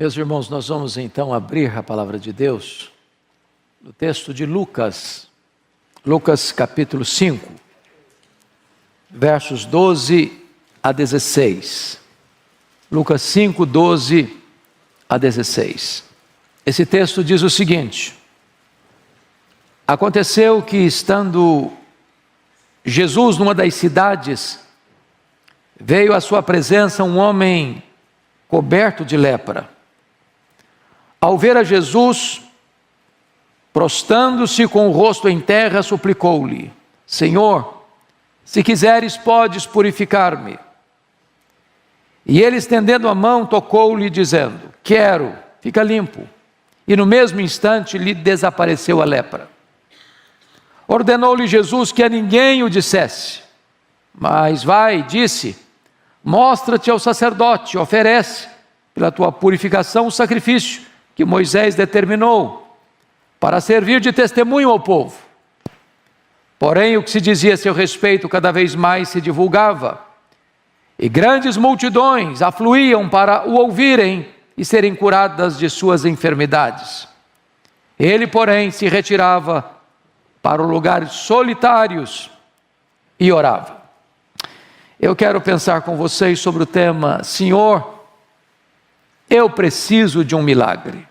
Meus irmãos, nós vamos então abrir a palavra de Deus no texto de Lucas, capítulo 5, versos 12 a 16. Lucas 5, 12 a 16. Esse texto diz o seguinte: aconteceu que, estando Jesus numa das cidades, veio à sua presença um homem coberto de lepra. Ao ver a Jesus, prostrando-se com o rosto em terra, suplicou-lhe: Senhor, se quiseres, podes purificar-me. E ele, estendendo a mão, tocou-lhe, dizendo: quero, fica limpo. E no mesmo instante lhe desapareceu a lepra. Ordenou-lhe Jesus que a ninguém o dissesse, mas vai, disse: mostra-te ao sacerdote, oferece pela tua purificação o sacrifício que Moisés determinou, para servir de testemunho ao povo. Porém, o que se dizia a seu respeito cada vez mais se divulgava, e grandes multidões afluíam para o ouvirem e serem curadas de suas enfermidades. Ele, porém, se retirava para lugares solitários e orava. Eu quero pensar com vocês sobre o tema: Senhor, eu preciso de um milagre.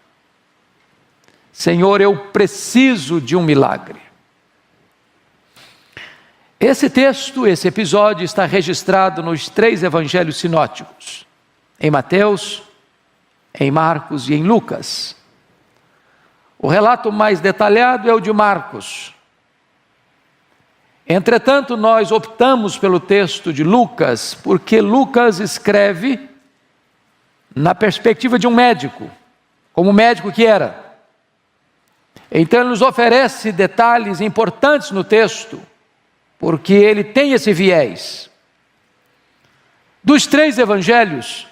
Senhor, eu preciso de um milagre. Esse texto, esse episódio está registrado nos 3 evangelhos sinóticos: em Mateus, em Marcos e em Lucas. O relato mais detalhado é o de Marcos. Entretanto, nós optamos pelo texto de Lucas, porque Lucas escreve na perspectiva de um médico, como médico que era. Então ele nos oferece detalhes importantes no texto, porque ele tem esse viés. Dos 3 evangelhos,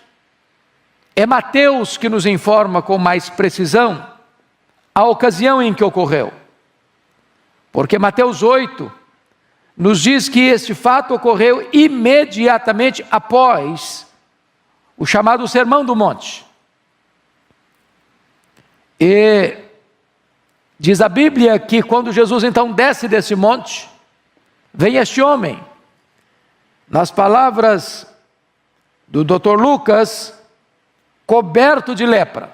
é Mateus que nos informa com mais precisão a ocasião em que ocorreu. Porque Mateus 8 nos diz que este fato ocorreu imediatamente após o chamado Sermão do Monte. E diz a Bíblia que quando Jesus então desce desse monte, vem este homem, nas palavras do Dr. Lucas, coberto de lepra.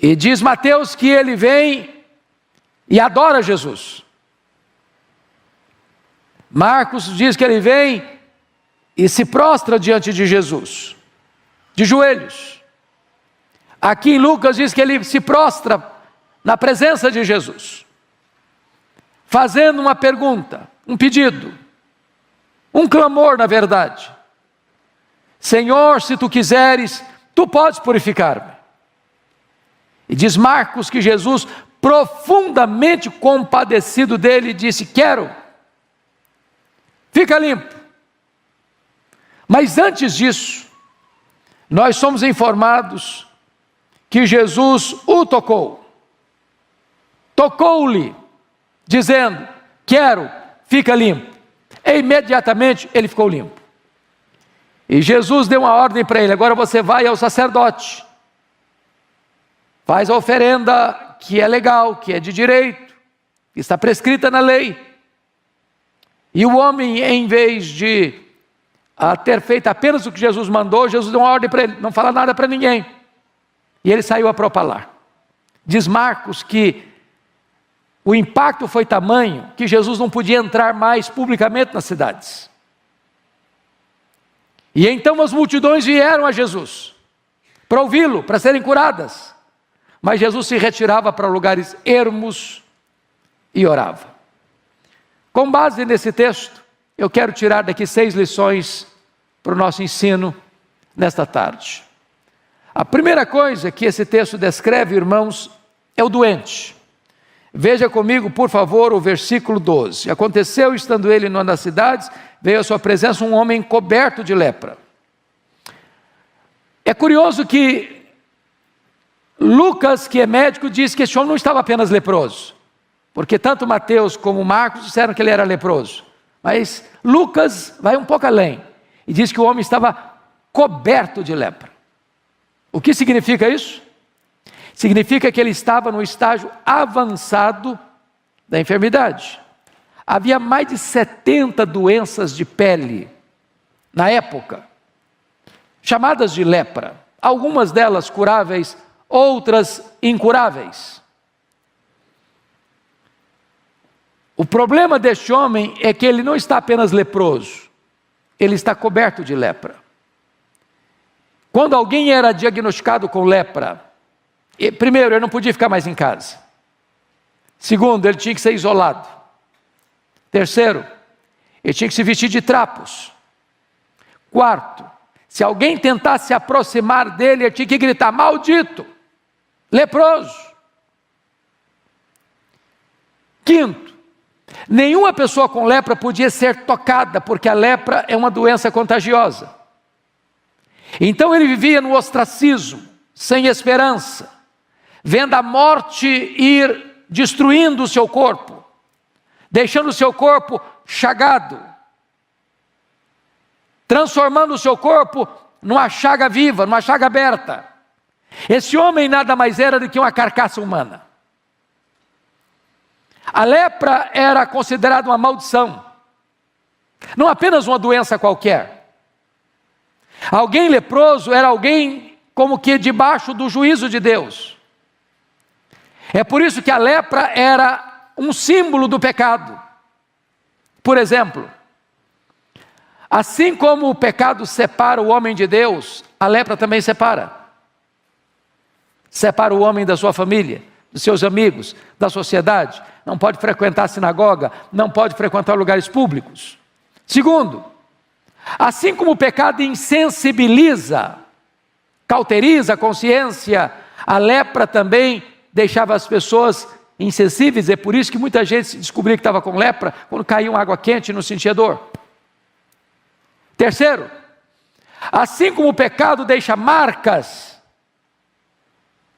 E diz Mateus que ele vem e adora Jesus. Marcos diz que ele vem e se prostra diante de Jesus, de joelhos. Aqui em Lucas diz que ele se prostra na presença de Jesus, fazendo uma pergunta, um pedido, um clamor na verdade: Senhor, se tu quiseres, tu podes purificar-me. E diz Marcos que Jesus, profundamente compadecido dele, disse: quero, fica limpo. Mas antes disso, nós somos informados que Jesus o tocou. Tocou-lhe, dizendo: quero, fica limpo. E imediatamente ele ficou limpo. E Jesus deu uma ordem para ele: agora você vai ao sacerdote, faz a oferenda que é legal, que é de direito, que está prescrita na lei. E o homem, em vez de ter feito apenas o que Jesus mandou, Jesus deu uma ordem para ele: não fala nada para ninguém. E ele saiu a propalar. Diz Marcos que o impacto foi tamanho que Jesus não podia entrar mais publicamente nas cidades. E então as multidões vieram a Jesus para ouvi-lo, para serem curadas. Mas Jesus se retirava para lugares ermos e orava. Com base nesse texto, eu quero tirar daqui 6 lições para o nosso ensino nesta tarde. A primeira coisa que esse texto descreve, irmãos, é o doente. Veja comigo, por favor, o versículo 12. Aconteceu, estando ele numa das cidades, veio à sua presença um homem coberto de lepra. É curioso que Lucas, que é médico, diz que esse homem não estava apenas leproso, porque tanto Mateus como Marcos disseram que ele era leproso. Mas Lucas vai um pouco além e diz que o homem estava coberto de lepra. O que significa isso? Significa que ele estava no estágio avançado da enfermidade. Havia mais de 70 doenças de pele na época, chamadas de lepra. Algumas delas curáveis, outras incuráveis. O problema deste homem é que ele não está apenas leproso, ele está coberto de lepra. Quando alguém era diagnosticado com lepra, primeiro, ele não podia ficar mais em casa. Segundo, ele tinha que ser isolado. Terceiro, ele tinha que se vestir de trapos. Quarto, se alguém tentasse se aproximar dele, ele tinha que gritar: maldito, leproso. Quinto, nenhuma pessoa com lepra podia ser tocada, porque a lepra é uma doença contagiosa. Então ele vivia no ostracismo, sem esperança, vendo a morte ir destruindo o seu corpo, deixando o seu corpo chagado, transformando o seu corpo numa chaga viva, numa chaga aberta. Esse homem nada mais era do que uma carcaça humana. A lepra era considerada uma maldição, não apenas uma doença qualquer. Alguém leproso era alguém como que debaixo do juízo de Deus. É por isso que a lepra era um símbolo do pecado. Por exemplo, assim como o pecado separa o homem de Deus, a lepra também separa. Separa o homem da sua família, dos seus amigos, da sociedade. Não pode frequentar a sinagoga, não pode frequentar lugares públicos. Segundo, assim como o pecado insensibiliza, cauteriza a consciência, a lepra também deixava as pessoas insensíveis. É por isso que muita gente descobria que estava com lepra quando caía água quente e não sentia dor. Terceiro, assim como o pecado deixa marcas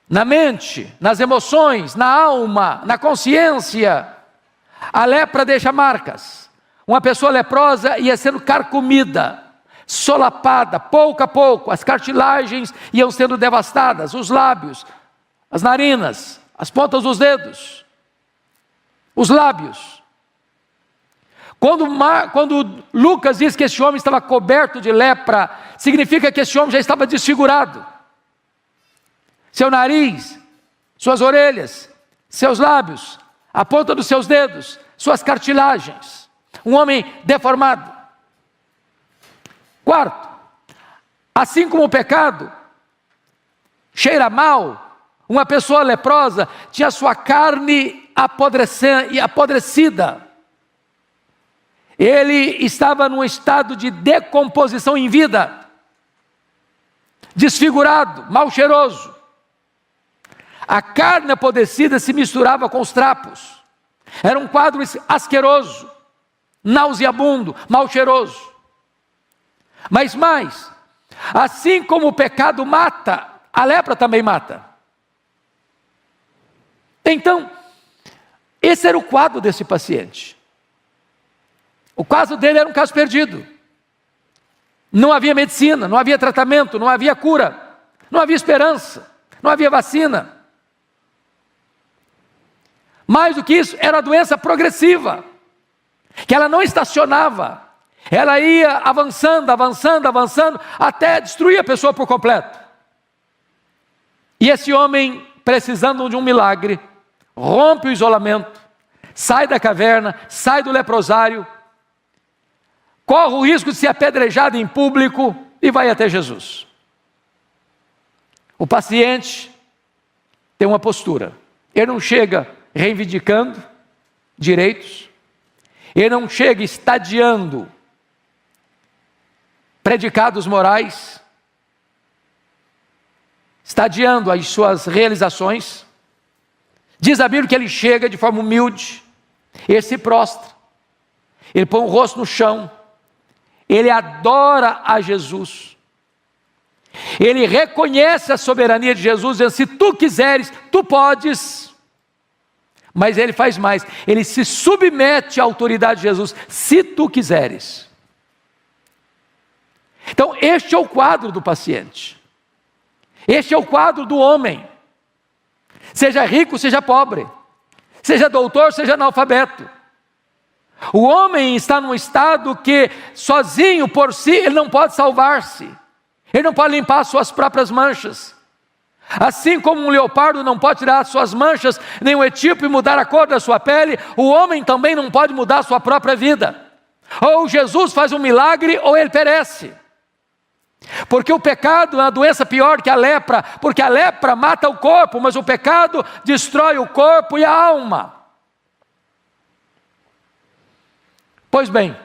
na mente, nas emoções, na alma, na consciência, a lepra deixa marcas. Uma pessoa leprosa ia sendo carcomida, solapada, pouco a pouco, as cartilagens iam sendo devastadas, os lábios, as narinas, as pontas dos dedos, os lábios. Quando Lucas diz que esse homem estava coberto de lepra, significa que esse homem já estava desfigurado. Seu nariz, suas orelhas, seus lábios, a ponta dos seus dedos, suas cartilagens. Um homem deformado. Quarto, assim como o pecado cheira mal, uma pessoa leprosa tinha sua carne apodrecida. Ele estava num estado de decomposição em vida, desfigurado, mal cheiroso. A carne apodrecida se misturava com os trapos. Era um quadro asqueroso, nauseabundo, mal cheiroso. Mas mais, assim como o pecado mata, a lepra também mata. Então, esse era o quadro desse paciente. O caso dele era um caso perdido. Não havia medicina, não havia tratamento, não havia cura, não havia esperança, não havia vacina. Mais do que isso, era uma doença progressiva, que ela não estacionava, ela ia avançando, avançando, avançando, até destruir a pessoa por completo. E esse homem, precisando de um milagre, rompe o isolamento, sai da caverna, sai do leprosário, corre o risco de ser apedrejado em público e vai até Jesus. O paciente tem uma postura, ele não chega reivindicando direitos, ele não chega estadiando predicados morais, estadiando as suas realizações. Diz a Bíblia que ele chega de forma humilde, ele se prostra, ele põe o rosto no chão, ele adora a Jesus, ele reconhece a soberania de Jesus, dizendo: se tu quiseres, tu podes. Mas ele faz mais, ele se submete à autoridade de Jesus: se tu quiseres. Então este é o quadro do paciente. Este é o quadro do homem. Seja rico, seja pobre. Seja doutor, seja analfabeto. O homem está num estado que, sozinho por si, ele não pode salvar-se. Ele não pode limpar as suas próprias manchas. Assim como um leopardo não pode tirar as suas manchas, nem um etíope mudar a cor da sua pele, o homem também não pode mudar a sua própria vida. Ou Jesus faz um milagre, ou ele perece. Porque o pecado é uma doença pior que a lepra, porque a lepra mata o corpo, mas o pecado destrói o corpo e a alma. Pois bem,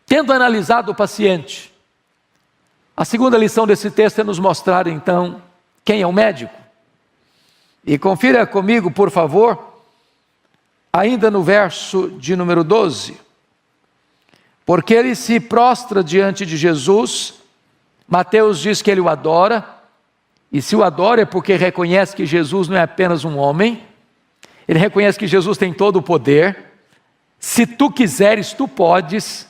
tendo analisado o paciente, a segunda lição desse texto é nos mostrar então quem é o médico. E confira comigo, por favor, ainda no verso de número 12. Porque ele se prostra diante de Jesus. Mateus diz que ele o adora, e se o adora é porque reconhece que Jesus não é apenas um homem, ele reconhece que Jesus tem todo o poder. Se tu quiseres, tu podes.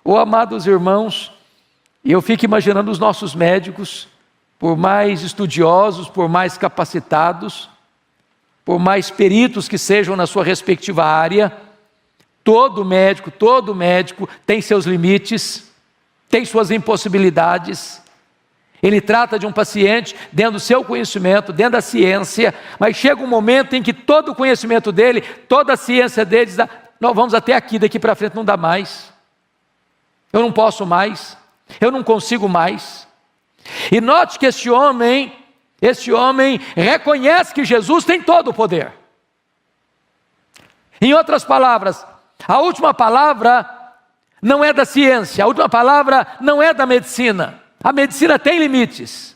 Oh, amados irmãos, eu fico imaginando os nossos médicos, por mais estudiosos, por mais capacitados, por mais peritos que sejam na sua respectiva área, todo médico tem seus limites, tem suas impossibilidades. Ele trata de um paciente dentro do seu conhecimento, dentro da ciência, mas chega um momento em que todo o conhecimento dele, toda a ciência dele diz: nós vamos até aqui, daqui para frente não dá mais, eu não posso mais, eu não consigo mais. E note que este homem reconhece que Jesus tem todo o poder. Em outras palavras, a última palavra não é da ciência, a última palavra não é da medicina. A medicina tem limites.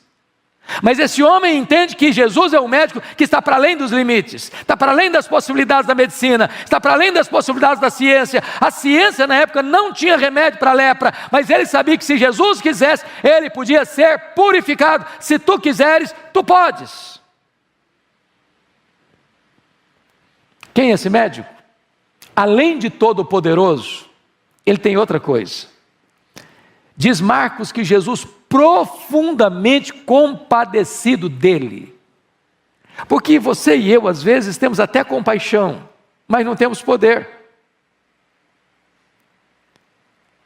Mas esse homem entende que Jesus é um médico que está para além dos limites, está para além das possibilidades da medicina, está para além das possibilidades da ciência. A ciência na época não tinha remédio para a lepra, mas ele sabia que se Jesus quisesse, ele podia ser purificado. Se tu quiseres, tu podes. Quem é esse médico? Além de todo poderoso, ele tem outra coisa. Diz Marcos que Jesus profundamente compadecido dele. Porque você e eu, às vezes, temos até compaixão, mas não temos poder.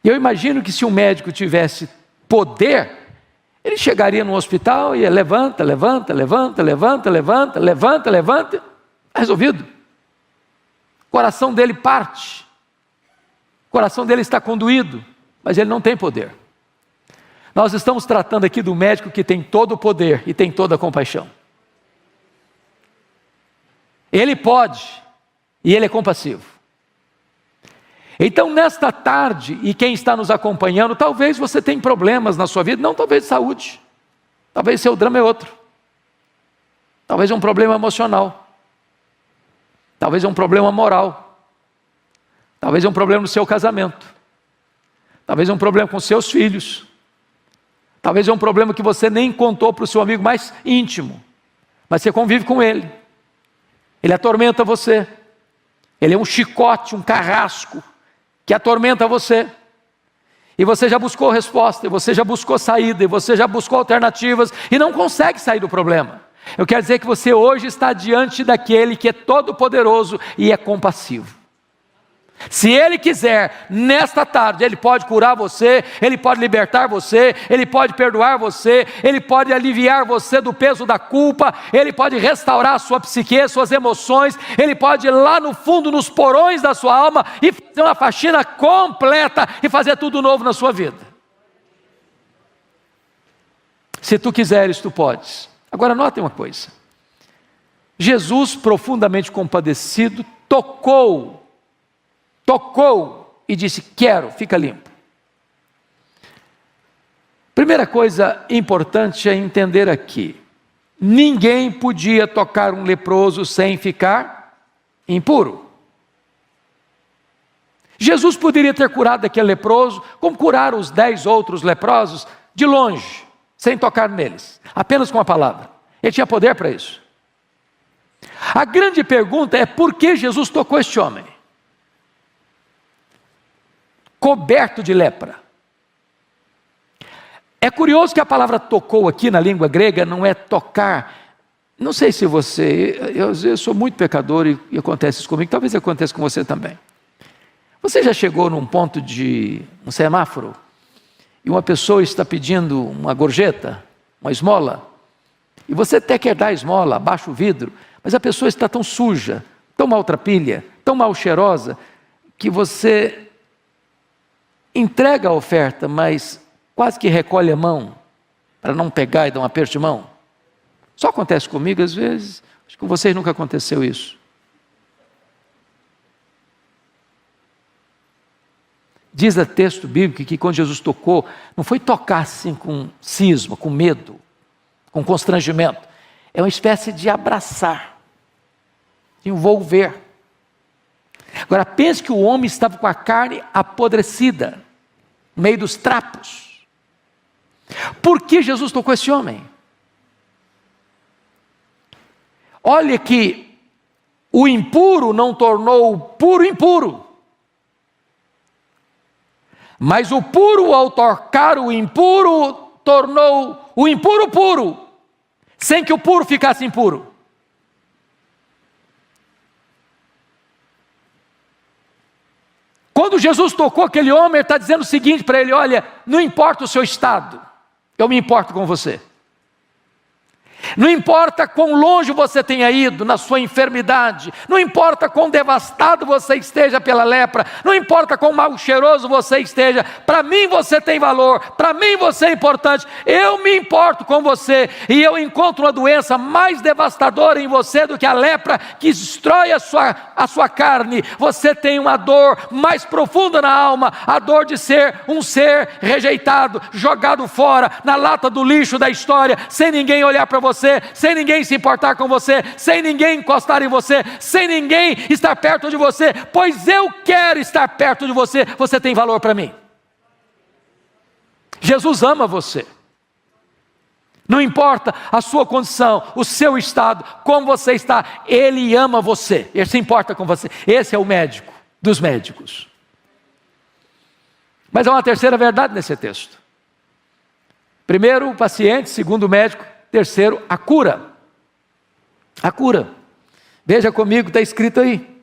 E eu imagino que se um médico tivesse poder, ele chegaria no hospital e ia levanta, resolvido. O coração dele parte. O coração dele está conduído, mas ele não tem poder. Nós estamos tratando aqui do médico que tem todo o poder e tem toda a compaixão. Ele pode e ele é compassivo. Então nesta tarde, e quem está nos acompanhando, talvez você tenha problemas na sua vida, não talvez de saúde, talvez seu drama é outro, talvez é um problema emocional, talvez é um problema moral, talvez é um problema no seu casamento, talvez é um problema com seus filhos, talvez é um problema que você nem contou para o seu amigo mais íntimo, mas você convive com ele, ele atormenta você, ele é um chicote, um carrasco, que atormenta você, e você já buscou resposta, e você já buscou saída, e você já buscou alternativas, e não consegue sair do problema. Eu quero dizer que você hoje está diante daquele que é todo poderoso e é compassivo. Se Ele quiser, nesta tarde, Ele pode curar você, Ele pode libertar você, Ele pode perdoar você, Ele pode aliviar você do peso da culpa, Ele pode restaurar a sua psique, suas emoções, Ele pode ir lá no fundo, nos porões da sua alma e fazer uma faxina completa e fazer tudo novo na sua vida. Se tu quiseres, tu podes. Agora notem uma coisa, Jesus profundamente compadecido, tocou e disse: quero, fica limpo. Primeira coisa importante é entender aqui, ninguém podia tocar um leproso sem ficar impuro. Jesus poderia ter curado aquele leproso, como curaram os 10 outros leprosos, de longe, sem tocar neles, apenas com a palavra. Ele tinha poder para isso. A grande pergunta é: por que Jesus tocou este homem? Coberto de lepra. É curioso que a palavra tocou aqui na língua grega não é tocar. Não sei se eu sou muito pecador e acontece isso comigo, talvez aconteça com você também. Você já chegou num ponto de um semáforo e uma pessoa está pedindo uma gorjeta, uma esmola, e você até quer dar a esmola, abaixa o vidro, mas a pessoa está tão suja, tão maltrapilha, tão mal cheirosa, que você entrega a oferta, mas quase que recolhe a mão, para não pegar e dar um aperto de mão. Só acontece comigo às vezes, acho que com vocês nunca aconteceu isso. Diz o texto bíblico que quando Jesus tocou, não foi tocar assim com cisma, com medo, com constrangimento. É uma espécie de abraçar, de envolver. Agora pense que o homem estava com a carne apodrecida, no meio dos trapos. Por que Jesus tocou esse homem? Olha que o impuro não tornou o puro impuro. Mas o puro, ao tocar o impuro, tornou o impuro puro, sem que o puro ficasse impuro. Quando Jesus tocou aquele homem, ele está dizendo o seguinte para ele: olha, não importa o seu estado, eu me importo com você. Não importa quão longe você tenha ido na sua enfermidade, não importa quão devastado você esteja pela lepra, não importa quão mal cheiroso você esteja, para mim você tem valor, para mim você é importante, eu me importo com você, e eu encontro uma doença mais devastadora em você do que a lepra que destrói a sua carne. Você tem uma dor mais profunda na alma, a dor de ser um ser rejeitado, jogado fora, na lata do lixo da história, sem ninguém olhar para você, sem ninguém se importar com você, sem ninguém encostar em você, sem ninguém estar perto de você, pois eu quero estar perto de você, você tem valor para mim. Jesus ama você. Não importa a sua condição, o seu estado, como você está, Ele ama você, Ele se importa com você. Esse é o médico dos médicos. Mas há uma terceira verdade nesse texto. Primeiro, o paciente; segundo, o médico; terceiro, a cura. A cura. Veja comigo, está escrito aí.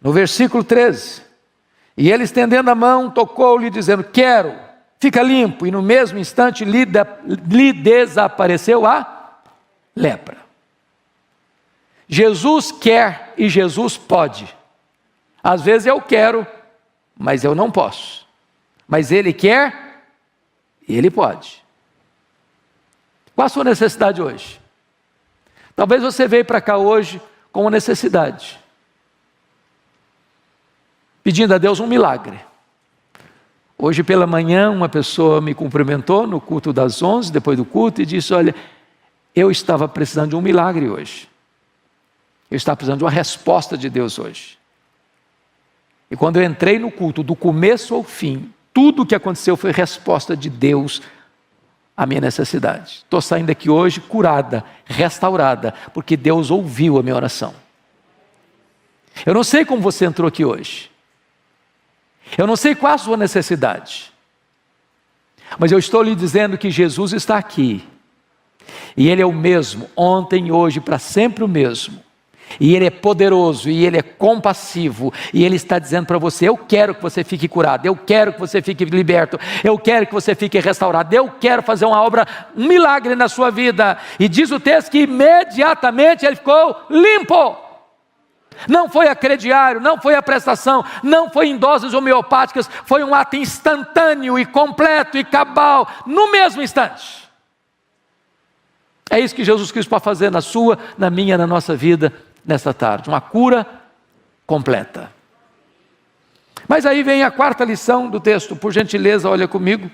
No versículo 13. E ele, estendendo a mão, tocou-lhe, dizendo: quero, fica limpo. E no mesmo instante lhe desapareceu a lepra. Jesus quer e Jesus pode. Às vezes eu quero, mas eu não posso. Mas Ele quer e Ele pode. Qual a sua necessidade hoje? Talvez você veio para cá hoje com uma necessidade, pedindo a Deus um milagre. Hoje pela manhã uma pessoa me cumprimentou no culto das 11, depois do culto, e disse: olha, eu estava precisando de um milagre hoje. Eu estava precisando de uma resposta de Deus hoje. E quando eu entrei no culto, do começo ao fim, tudo o que aconteceu foi resposta de Deus a minha necessidade. Estou saindo daqui hoje curada, restaurada, porque Deus ouviu a minha oração. Eu não sei como você entrou aqui hoje, eu não sei qual a sua necessidade, mas eu estou lhe dizendo que Jesus está aqui, e Ele é o mesmo, ontem, hoje, para sempre o mesmo. E Ele é poderoso, e Ele é compassivo, e Ele está dizendo para você: eu quero que você fique curado, eu quero que você fique liberto, eu quero que você fique restaurado, eu quero fazer uma obra, um milagre na sua vida. E diz o texto que imediatamente ele ficou limpo. Não foi a crediário, não foi a prestação, não foi em doses homeopáticas, foi um ato instantâneo e completo e cabal, no mesmo instante. É isso que Jesus Cristo pode fazer na sua, na minha, na nossa vida nesta tarde, uma cura completa. Mas aí vem a quarta lição do texto, por gentileza, olha comigo,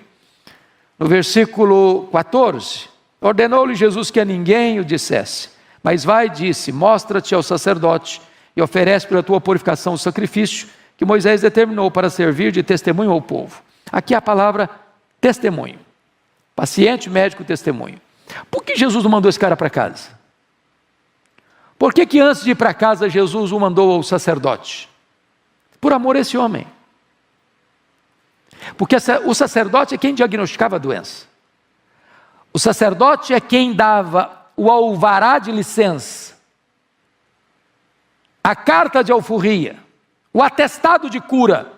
no versículo 14, ordenou-lhe Jesus que a ninguém o dissesse, mas vai, disse, mostra-te ao sacerdote e oferece pela tua purificação o sacrifício que Moisés determinou para servir de testemunho ao povo. Aqui a palavra testemunho, paciente, médico, testemunho. Por que Jesus não mandou esse cara para casa? Por que antes de ir para casa Jesus o mandou ao sacerdote? Por amor a esse homem. Porque o sacerdote é quem diagnosticava a doença. O sacerdote é quem dava o alvará de licença, a carta de alforria, o atestado de cura,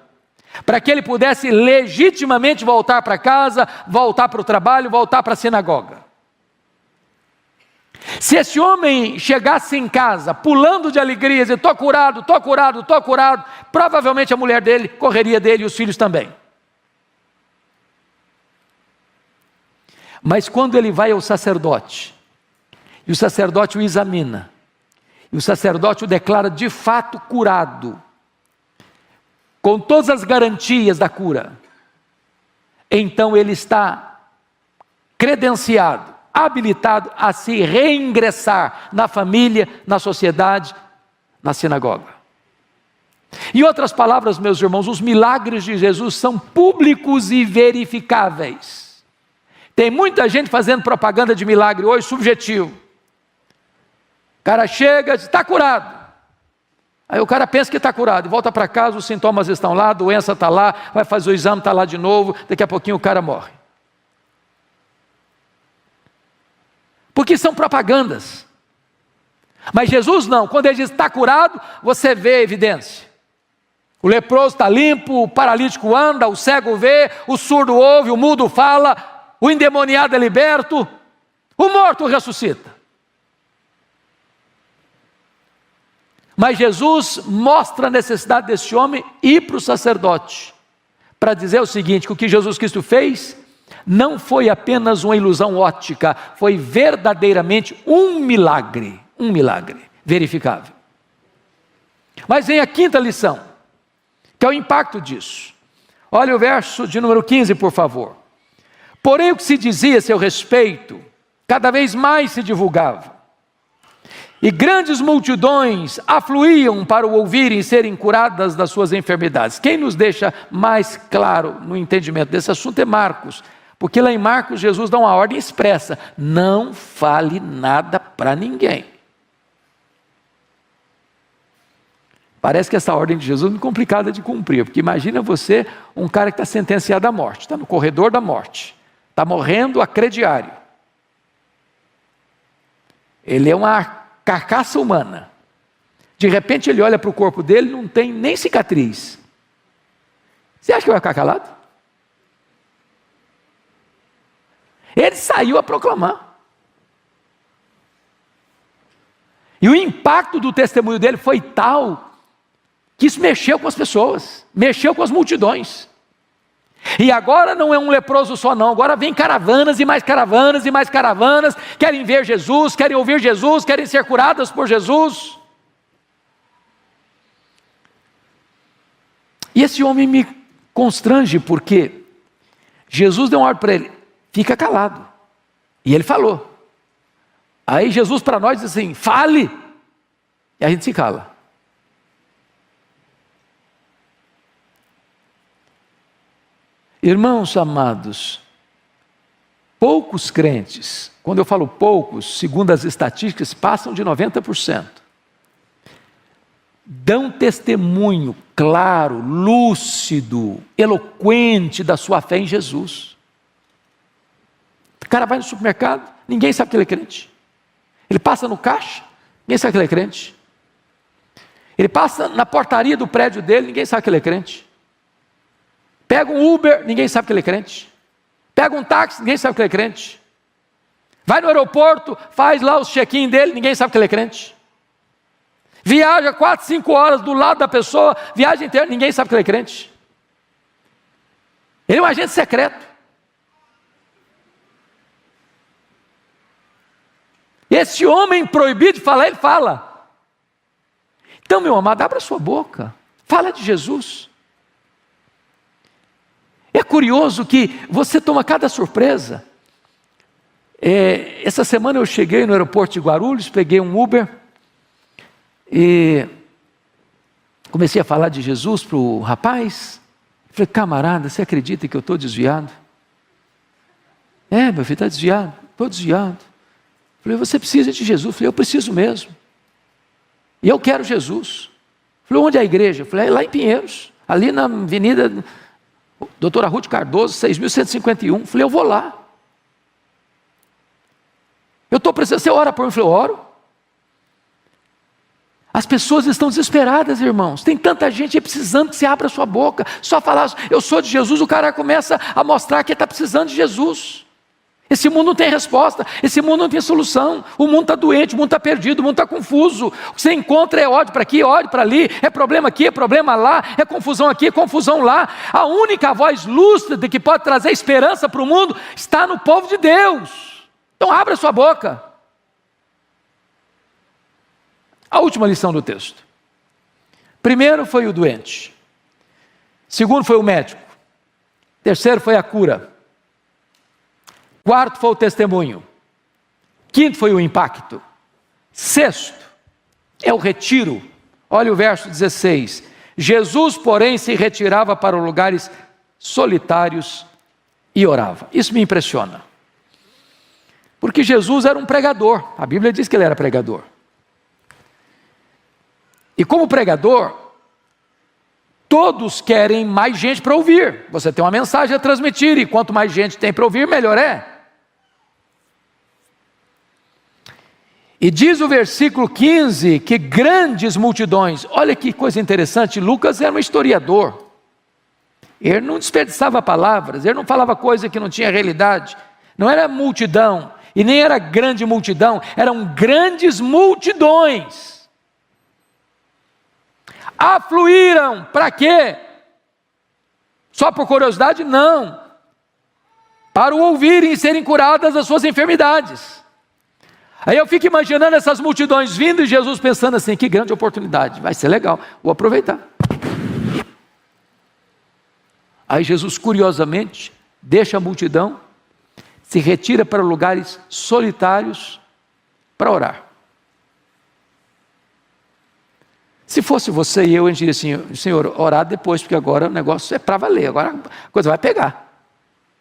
para que ele pudesse legitimamente voltar para casa, voltar para o trabalho, voltar para a sinagoga. Se esse homem chegasse em casa, pulando de alegria, dizendo, estou curado, estou curado, estou curado, provavelmente a mulher dele correria dele e os filhos também. Mas quando ele vai ao sacerdote, e o sacerdote o examina, e o sacerdote o declara de fato curado, com todas as garantias da cura, então ele está credenciado, habilitado a se reingressar na família, na sociedade, na sinagoga. Em outras palavras, meus irmãos, os milagres de Jesus são públicos e verificáveis. Tem muita gente fazendo propaganda de milagre hoje, subjetivo. O cara chega e diz, está curado. Aí o cara pensa que está curado, e volta para casa, os sintomas estão lá, a doença está lá, vai fazer o exame, está lá de novo, daqui a pouquinho o cara morre. Porque são propagandas. Mas Jesus não, quando ele diz está curado, você vê a evidência. O leproso está limpo, o paralítico anda, o cego vê, o surdo ouve, o mudo fala, o endemoniado é liberto, o morto ressuscita. Mas Jesus mostra a necessidade desse homem ir para o sacerdote, para dizer o seguinte, que o que Jesus Cristo fez não foi apenas uma ilusão óptica, foi verdadeiramente um milagre verificável. Mas vem a quinta lição, que é o impacto disso. Olha o verso de número 15, por favor. Porém o que se dizia a seu respeito, cada vez mais se divulgava. E grandes multidões afluíam para o ouvirem e serem curadas das suas enfermidades. Quem nos deixa mais claro no entendimento desse assunto é Marcos. Porque lá em Marcos Jesus dá uma ordem expressa. Não fale nada para ninguém. Parece que essa ordem de Jesus é muito complicada de cumprir. Porque imagina você, um cara que está sentenciado à morte. Está no corredor da morte. Está morrendo a crediário. Ele é uma carcaça humana. De repente ele olha para o corpo dele, não tem nem cicatriz. Você acha que vai ficar calado? Ele saiu a proclamar. E o impacto do testemunho dele foi tal, que isso mexeu com as pessoas, mexeu com as multidões. E agora não é um leproso só não, agora vem caravanas e mais caravanas e mais caravanas, querem ver Jesus, querem ouvir Jesus, querem ser curadas por Jesus. E esse homem me constrange porque Jesus deu uma ordem para ele, fica calado. E ele falou. Aí Jesus para nós diz assim, fale, e a gente se cala. Irmãos amados, poucos crentes, quando eu falo poucos, segundo as estatísticas, passam de 90%, dão testemunho claro, lúcido, eloquente da sua fé em Jesus. O cara vai no supermercado, ninguém sabe que ele é crente. Ele passa no caixa, ninguém sabe que ele é crente. Ele passa na portaria do prédio dele, ninguém sabe que ele é crente. Pega um Uber, ninguém sabe que ele é crente. Pega um táxi, ninguém sabe que ele é crente. Vai no aeroporto, faz lá os check-in dele, ninguém sabe que ele é crente. Viaja 4, 5 horas do lado da pessoa, viagem inteira, ninguém sabe que ele é crente. Ele é um agente secreto. Esse homem proibido de falar, ele fala. Então, meu amado, abra sua boca, fala de Jesus. É curioso que você toma cada surpresa. Essa semana eu cheguei no aeroporto de Guarulhos, peguei um Uber e comecei a falar de Jesus para o rapaz. Falei, camarada, você acredita que eu estou desviado? Meu filho, está desviado? Estou desviado. Falei, você precisa de Jesus? Falei, eu preciso mesmo. E eu quero Jesus. Falei, onde é a igreja? Falei, lá em Pinheiros, ali na avenida Doutora Ruth Cardoso, 6.151. Falei, eu vou lá. Eu estou precisando, você ora por mim? Eu falei, eu oro. As pessoas estão desesperadas, irmãos. Tem tanta gente aí precisando que você abra a sua boca. Só falar, eu sou de Jesus, o cara começa a mostrar que ele está precisando de Jesus. Esse mundo não tem resposta, esse mundo não tem solução. O mundo está doente, o mundo está perdido, o mundo está confuso. O que você encontra é ódio para aqui, ódio para ali, é problema aqui, é problema lá, é confusão aqui, é confusão lá. A única voz lúcida que pode trazer esperança para o mundo está no povo de Deus. Então abra sua boca. A última lição do texto. Primeiro foi o doente. Segundo foi o médico. Terceiro foi a cura. Quarto foi o testemunho. Quinto foi o impacto. Sexto é o retiro. Olha o verso 16. Jesus, porém, se retirava para lugares solitários e orava. Isso me impressiona. Porque Jesus era um pregador. A Bíblia diz que ele era pregador. E como pregador, todos querem mais gente para ouvir. Você tem uma mensagem a transmitir, e quanto mais gente tem para ouvir, melhor é. E diz o versículo 15, que grandes multidões, olha que coisa interessante, Lucas era um historiador. Ele não desperdiçava palavras, ele não falava coisa que não tinha realidade. Não era multidão, e nem era grande multidão, eram grandes multidões. Afluíram, para quê? Só por curiosidade? Não. Para o ouvirem e serem curadas das suas enfermidades. Aí eu fico imaginando essas multidões vindo e Jesus pensando assim, que grande oportunidade, vai ser legal, vou aproveitar. Aí Jesus curiosamente deixa a multidão, se retira para lugares solitários para orar. Se fosse você e eu, a gente diria assim, Senhor, orar depois, porque agora o negócio é para valer, agora a coisa vai pegar.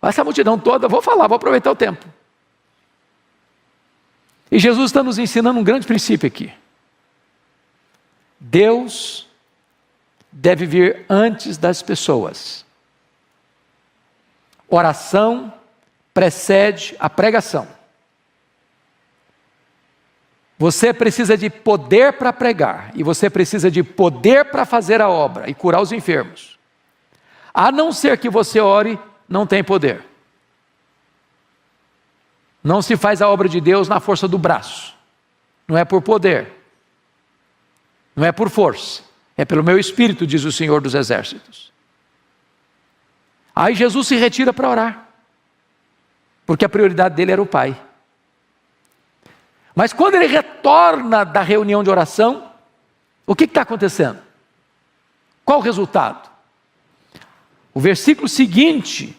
Essa multidão toda, vou falar, vou aproveitar o tempo. E Jesus está nos ensinando um grande princípio aqui. Deus deve vir antes das pessoas. Oração precede a pregação. Você precisa de poder para pregar, e você precisa de poder para fazer a obra e curar os enfermos. A não ser que você ore, não tem poder. Não se faz a obra de Deus na força do braço. Não é por poder. Não é por força. É pelo meu espírito, diz o Senhor dos Exércitos. Aí Jesus se retira para orar. Porque a prioridade dele era o Pai. Mas quando ele retorna da reunião de oração, o que está acontecendo? Qual o resultado? O versículo seguinte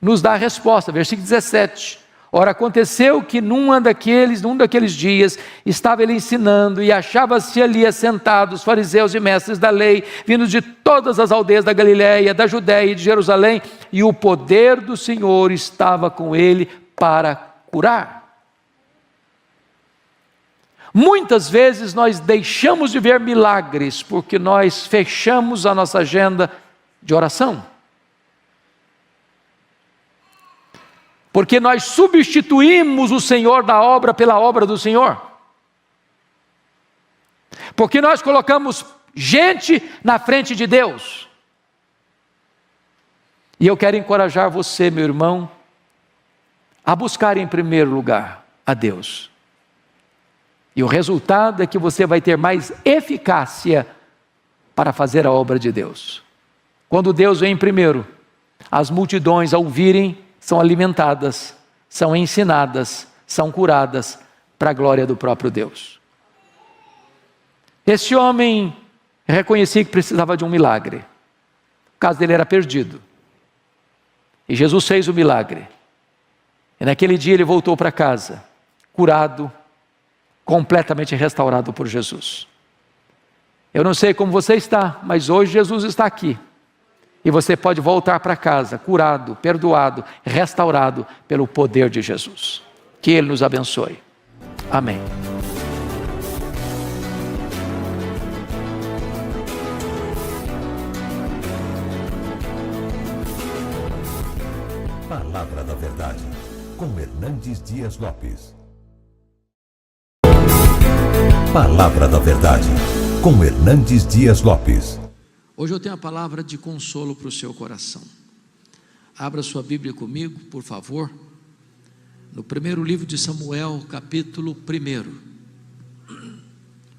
nos dá a resposta, versículo 17. Ora, aconteceu que num daqueles dias, estava ele ensinando, e achava-se ali assentados fariseus e mestres da lei, vindos de todas as aldeias da Galiléia, da Judéia e de Jerusalém, e o poder do Senhor estava com ele para curar. Muitas vezes nós deixamos de ver milagres porque nós fechamos a nossa agenda de oração. Porque nós substituímos o Senhor da obra pela obra do Senhor. Porque nós colocamos gente na frente de Deus. E eu quero encorajar você, meu irmão, a buscar em primeiro lugar a Deus. E o resultado é que você vai ter mais eficácia para fazer a obra de Deus. Quando Deus vem primeiro, as multidões ao ouvirem são alimentadas, são ensinadas, são curadas para a glória do próprio Deus. Esse homem reconhecia que precisava de um milagre. O caso dele era perdido. E Jesus fez o milagre. E naquele dia ele voltou para casa, curado, completamente restaurado por Jesus. Eu não sei como você está, mas hoje Jesus está aqui. E você pode voltar para casa, curado, perdoado, restaurado pelo poder de Jesus. Que Ele nos abençoe. Amém. Hernandes Dias Lopes. Palavra da Verdade, com Hernandes Dias Lopes. Hoje eu tenho a palavra de consolo para o seu coração. Abra sua Bíblia comigo, por favor, no primeiro livro de Samuel, capítulo 1.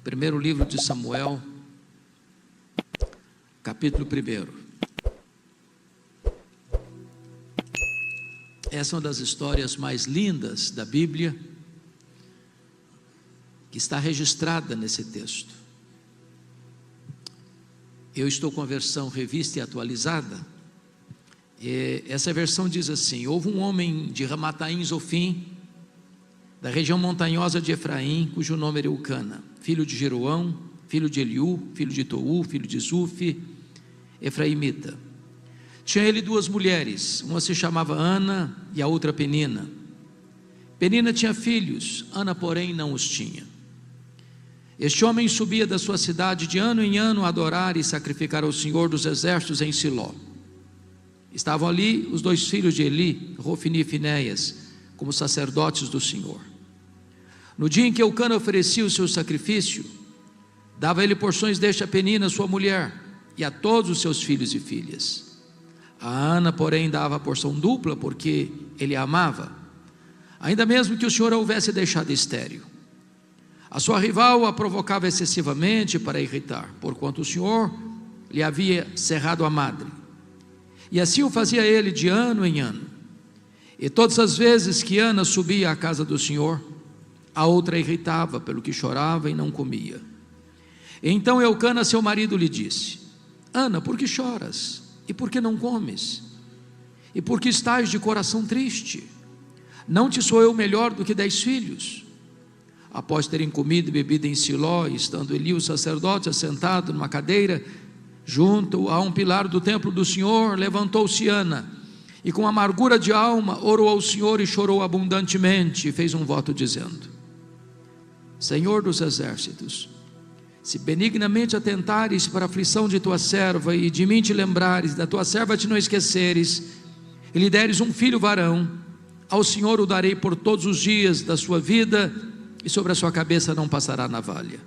Primeiro livro de Samuel, capítulo 1. Essa é uma das histórias mais lindas da Bíblia, que está registrada nesse texto. Eu estou com a versão revista e atualizada. Essa versão diz assim: houve um homem de Ramataim Zofim, da região montanhosa de Efraim, cujo nome era Eucana, filho de Jeroão, filho de Eliú, filho de Tou, filho de Zufi, efraimita. Tinha ele duas mulheres, uma se chamava Ana e a outra Penina. Penina tinha filhos, Ana porém não os tinha. Este homem subia da sua cidade de ano em ano a adorar e sacrificar ao Senhor dos exércitos em Siló. Estavam ali os dois filhos de Eli, Rofni e Finéias, como sacerdotes do Senhor. No dia em que Eucana oferecia o seu sacrifício, dava ele porções deste a Penina, sua mulher, e a todos os seus filhos e filhas. A Ana, porém, dava a porção dupla, porque ele a amava, ainda mesmo que o Senhor a houvesse deixado estéril. A sua rival a provocava excessivamente para irritar, porquanto o Senhor lhe havia cerrado a madre. E assim o fazia ele de ano em ano. E todas as vezes que Ana subia à casa do Senhor, a outra irritava, pelo que chorava e não comia. Então Eucana, seu marido, lhe disse: Ana, por que choras? E por que não comes? E por que estás de coração triste? Não te sou eu melhor do que 10 filhos? Após terem comido e bebido em Siló, estando Eli o sacerdote assentado numa cadeira junto a um pilar do templo do Senhor, levantou-se Ana e com amargura de alma orou ao Senhor e chorou abundantemente, e fez um voto dizendo: Senhor dos exércitos, se benignamente atentares para a aflição de tua serva e de mim te lembrares, da tua serva te não esqueceres, e lhe deres um filho varão, ao Senhor o darei por todos os dias da sua vida, e sobre a sua cabeça não passará navalha.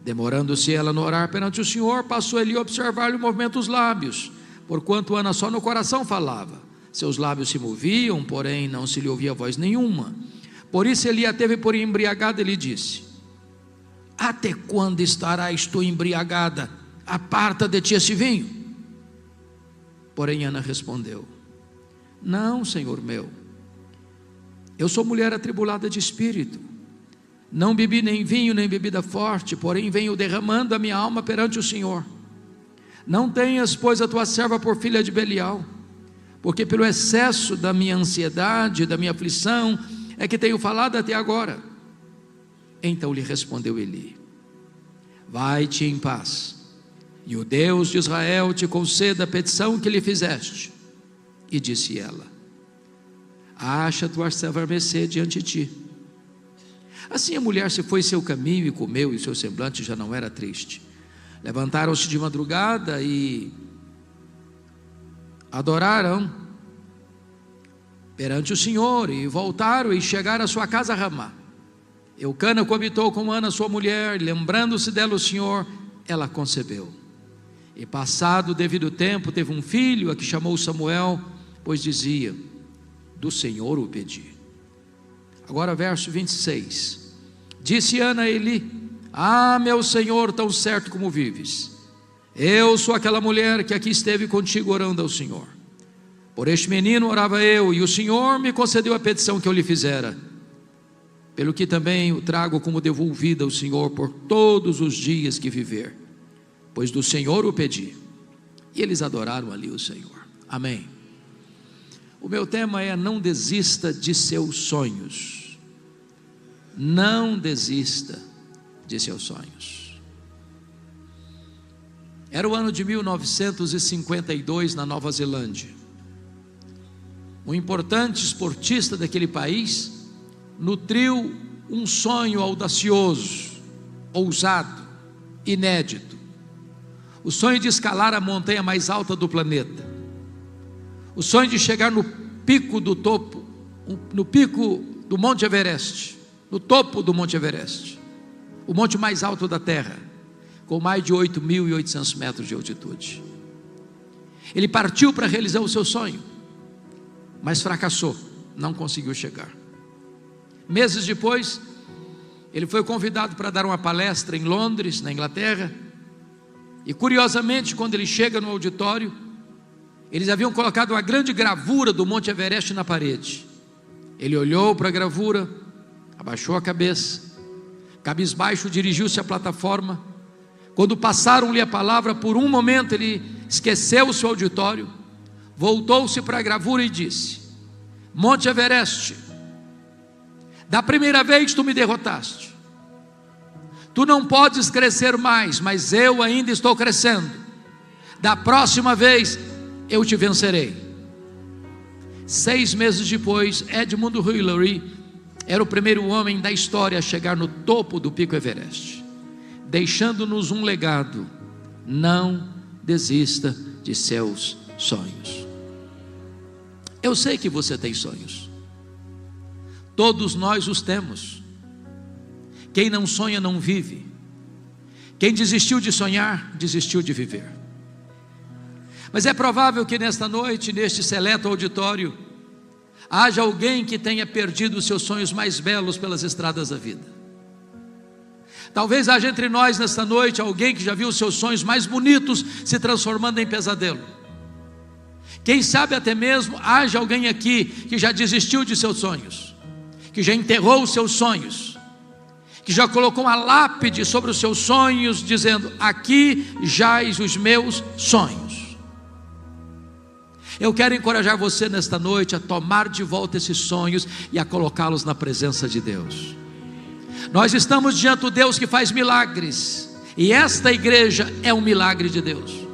Demorando-se ela no orar perante o Senhor, passou Eli a observar-lhe o movimento dos lábios, porquanto Ana só no coração falava. Seus lábios se moviam, porém não se lhe ouvia voz nenhuma. Por isso Eli a teve por embriagada e lhe disse: Até quando estarás tu embriagada? Aparta de ti esse vinho. Porém Ana respondeu: Não, Senhor meu, eu sou mulher atribulada de espírito. Não bebi nem vinho nem bebida forte, porém venho derramando a minha alma perante o Senhor. Não tenhas, pois, a tua serva por filha de Belial, porque pelo excesso da minha ansiedade, da minha aflição, é que tenho falado até agora. Então lhe respondeu Eli: Vai-te em paz, e o Deus de Israel te conceda a petição que lhe fizeste. E disse ela: Acha tua serva a mercê diante de ti. Assim a mulher se foi seu caminho e comeu, e seu semblante já não era triste. Levantaram-se de madrugada e adoraram perante o Senhor, e voltaram e chegaram à sua casa a Ramá. Eucana coabitou com Ana sua mulher, lembrando-se dela o Senhor, ela concebeu. E passado o devido tempo, teve um filho, a que chamou Samuel, pois dizia: Do Senhor o pedi. Agora verso 26. Disse Ana a Eli: Ah, meu Senhor, tão certo como vives, eu sou aquela mulher que aqui esteve contigo orando ao Senhor. Por este menino orava eu, e o Senhor me concedeu a petição que eu lhe fizera, pelo que também o trago como devolvida ao Senhor por todos os dias que viver, pois do Senhor o pedi. E eles adoraram ali o Senhor. Amém. O meu tema é: não desista de seus sonhos. Não desista de seus sonhos. Era o ano de 1952 na Nova Zelândia. Um importante esportista daquele país nutriu um sonho audacioso, ousado, inédito. O sonho de escalar a montanha mais alta do planeta. O sonho de chegar no pico do topo no pico do Monte Everest, no topo do Monte Everest, o monte mais alto da Terra, com mais de 8.800 metros de altitude. Ele partiu para realizar o seu sonho, mas fracassou, não conseguiu chegar. Meses depois, ele foi convidado para dar uma palestra em Londres, na Inglaterra, e curiosamente, quando ele chega no auditório, eles haviam colocado uma grande gravura do Monte Everest na parede. Ele olhou para a gravura, abaixou a cabeça, cabisbaixo dirigiu-se à plataforma. Quando passaram-lhe a palavra, por um momento ele esqueceu o seu auditório, voltou-se para a gravura e disse: Monte Everest, da primeira vez tu me derrotaste, tu não podes crescer mais, mas eu ainda estou crescendo, da próxima vez eu te vencerei. 6 meses depois, Edmund Hillary era o primeiro homem da história a chegar no topo do pico Everest, deixando-nos um legado: não desista de seus sonhos. Eu sei que você tem sonhos, todos nós os temos. Quem não sonha não vive. Quem desistiu de sonhar, desistiu de viver. Mas é provável que nesta noite, neste seleto auditório, haja alguém que tenha perdido os seus sonhos mais belos pelas estradas da vida. Talvez haja entre nós nesta noite alguém que já viu os seus sonhos mais bonitos se transformando em pesadelo. Quem sabe até mesmo haja alguém aqui que já desistiu de seus sonhos, que já enterrou os seus sonhos, que já colocou uma lápide sobre os seus sonhos, dizendo: aqui jaz os meus sonhos. Eu quero encorajar você nesta noite a tomar de volta esses sonhos e a colocá-los na presença de Deus. Nós estamos diante do Deus que faz milagres, e esta igreja é um milagre de Deus.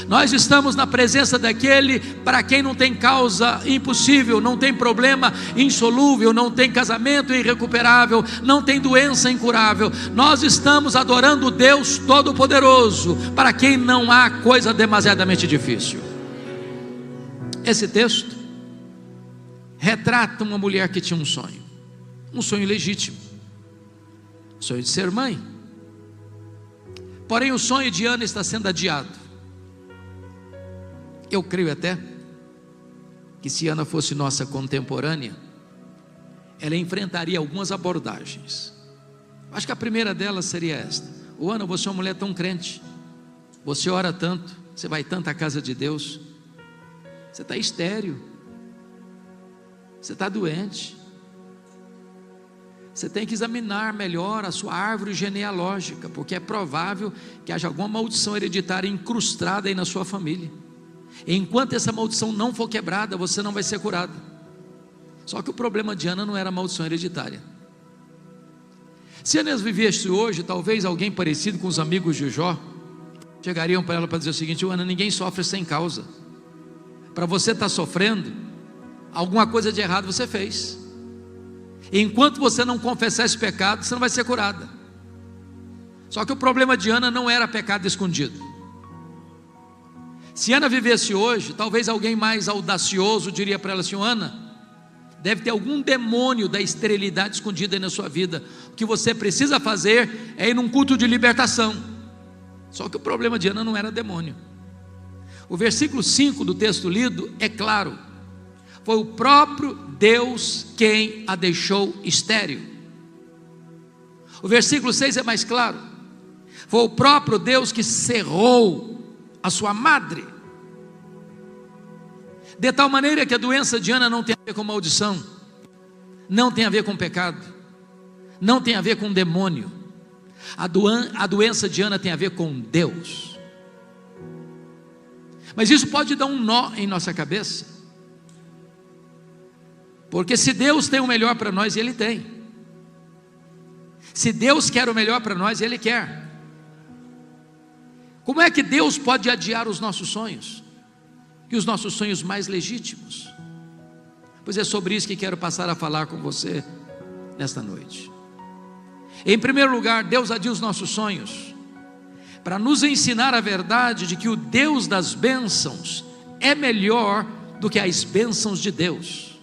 Nós estamos na presença daquele para quem não tem causa impossível, não tem problema insolúvel, não tem casamento irrecuperável, não tem doença incurável. Nós estamos adorando o Deus Todo-Poderoso, para quem não há coisa demasiadamente difícil. Esse texto retrata uma mulher que tinha um sonho legítimo, o sonho de ser mãe. Porém o sonho de Ana está sendo adiado. Eu creio até que se Ana fosse nossa contemporânea, ela enfrentaria algumas abordagens. Acho que a primeira delas seria esta: Ana, você é uma mulher tão crente, você ora tanto, você vai tanto à casa de Deus, você está estéril, você está doente, você tem que examinar melhor a sua árvore genealógica, porque é provável que haja alguma maldição hereditária incrustada aí na sua família. Enquanto essa maldição não for quebrada, você não vai ser curada. Só que o problema de Ana não era a maldição hereditária. Se Ana vivesse hoje, talvez alguém parecido com os amigos de Jó chegariam para ela para dizer o seguinte: Ana, ninguém sofre sem causa. Para você estar sofrendo, alguma coisa de errado você fez. Enquanto você não confessar esse pecado, você não vai ser curada. Só que o problema de Ana não era pecado escondido. Se Ana vivesse hoje, talvez alguém mais audacioso diria para ela assim: Ana, deve ter algum demônio da esterilidade escondido aí na sua vida. O que você precisa fazer é ir num culto de libertação. Só que o problema de Ana não era demônio. O versículo 5 do texto lido é claro: foi o próprio Deus quem a deixou estéril. O versículo 6 é mais claro: foi o próprio Deus que cerrou a sua madre, de tal maneira que a doença de Ana não tem a ver com maldição, não tem a ver com pecado, não tem a ver com demônio. A doença de Ana tem a ver com Deus. Mas isso pode dar um nó em nossa cabeça, porque se Deus tem o melhor para nós, e Ele tem. Se Deus quer o melhor para nós, Ele quer. Como é que Deus pode adiar os nossos sonhos? E os nossos sonhos mais legítimos? Pois é sobre isso que quero passar a falar com você nesta noite. Em primeiro lugar, Deus adia os nossos sonhos para nos ensinar a verdade de que o Deus das bênçãos é melhor do que as bênçãos de Deus.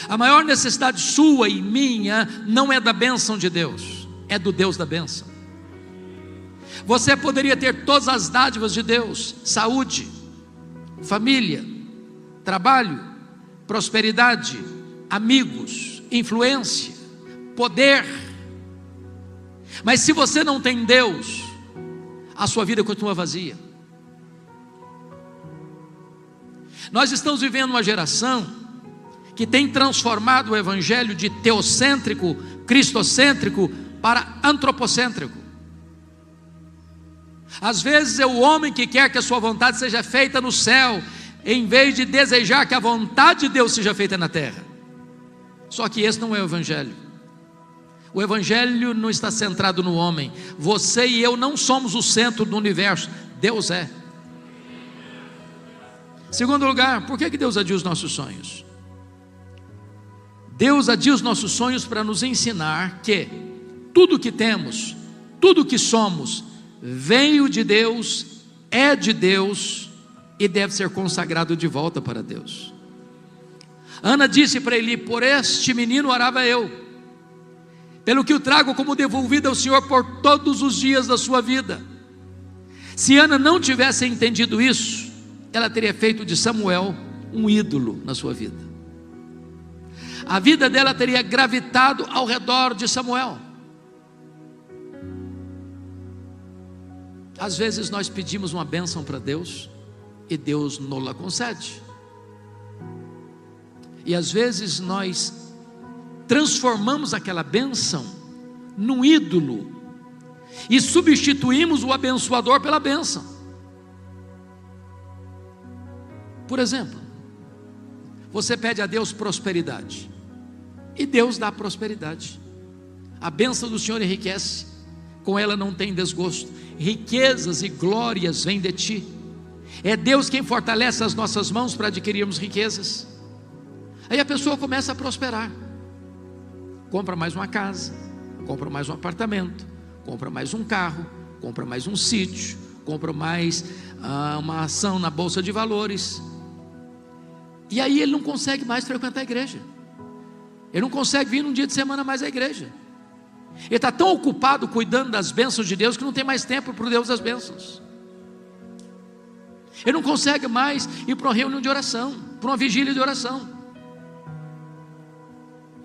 A maior necessidade sua e minha não é da bênção de Deus, é do Deus da bênção. Você poderia ter todas as dádivas de Deus: saúde, família, trabalho, prosperidade, amigos, influência, poder. Mas se você não tem Deus, a sua vida continua vazia. Nós estamos vivendo uma geração que tem transformado o evangelho de teocêntrico, cristocêntrico, para antropocêntrico. Às vezes é o homem que quer que a sua vontade seja feita no céu, em vez de desejar que a vontade de Deus seja feita na terra. Só que esse não é o evangelho. O evangelho não está centrado no homem. Você e eu não somos o centro do universo, Deus é. Segundo lugar, por que Deus adia os nossos sonhos? Deus adia os nossos sonhos para nos ensinar que tudo que temos, tudo que somos, veio de Deus, é de Deus e deve ser consagrado de volta para Deus. Ana disse para Eli: por este menino orava eu, pelo que o trago como devolvido ao Senhor por todos os dias da sua vida. Se Ana não tivesse entendido isso, ela teria feito de Samuel um ídolo na sua vida. A vida dela teria gravitado ao redor de Samuel. Às vezes nós pedimos uma bênção para Deus e Deus não a concede. E às vezes nós transformamos aquela bênção num ídolo e substituímos o abençoador pela bênção. Por exemplo, você pede a Deus prosperidade e Deus dá prosperidade. A bênção do Senhor enriquece, com ela não tem desgosto. Riquezas e glórias vêm de ti. É Deus quem fortalece as nossas mãos para adquirirmos riquezas. Aí a pessoa começa a prosperar, compra mais uma casa, compra mais um apartamento, compra mais um carro, compra mais um sítio, compra mais uma ação na bolsa de valores. E aí ele não consegue mais frequentar a igreja, ele não consegue vir num dia de semana mais à igreja. Ele está tão ocupado cuidando das bênçãos de Deus que não tem mais tempo para o Deus das bênçãos. Ele não consegue mais ir para uma reunião de oração, para uma vigília de oração.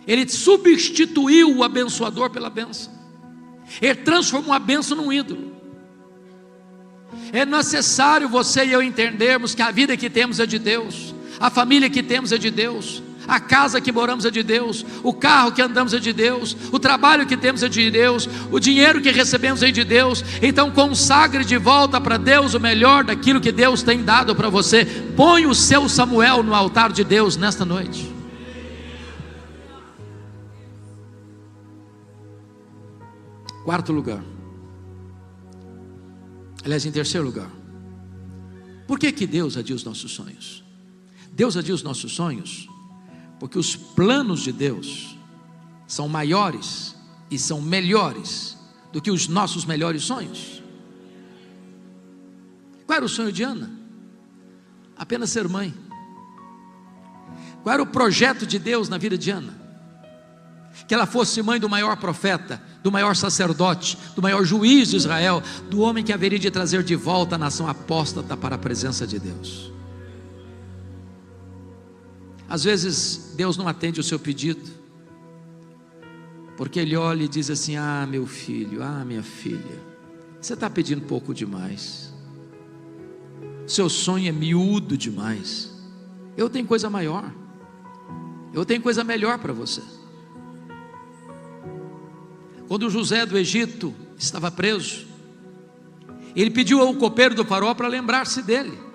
Ele substituiu o abençoador pela bênção. Ele transformou a bênção num ídolo. É necessário você e eu entendermos que a vida que temos é de Deus, a família que temos é de Deus, a casa que moramos é de Deus, o carro que andamos é de Deus, o trabalho que temos é de Deus, o dinheiro que recebemos é de Deus. Então consagre de volta para Deus o melhor daquilo que Deus tem dado para você. Põe o seu Samuel no altar de Deus nesta noite. Quarto lugar, aliás, em terceiro lugar, por que Deus adia os nossos sonhos? Deus adia os nossos sonhos porque os planos de Deus são maiores e são melhores do que os nossos melhores sonhos. Qual era o sonho de Ana? Apenas ser mãe. Qual era o projeto de Deus na vida de Ana? Que ela fosse mãe do maior profeta, do maior sacerdote, do maior juiz de Israel, do homem que haveria de trazer de volta a nação apóstata para a presença de Deus. Às vezes Deus não atende o seu pedido, porque Ele olha e diz assim: ah, meu filho, ah, minha filha, você está pedindo pouco demais, seu sonho é miúdo demais, eu tenho coisa maior, eu tenho coisa melhor para você. Quando José do Egito estava preso, ele pediu ao copeiro do faraó para lembrar-se dele.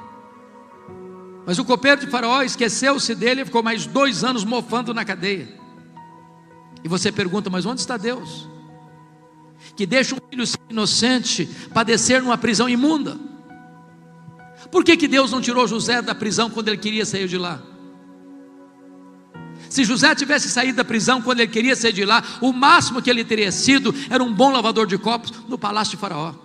Mas o copeiro de faraó esqueceu-se dele e ficou mais 2 anos mofando na cadeia. E você pergunta: mas onde está Deus? Que deixa um filho inocente padecer numa prisão imunda. Por que Deus não tirou José da prisão quando ele queria sair de lá? Se José tivesse saído da prisão quando ele queria sair de lá, o máximo que ele teria sido era um bom lavador de copos no palácio de faraó.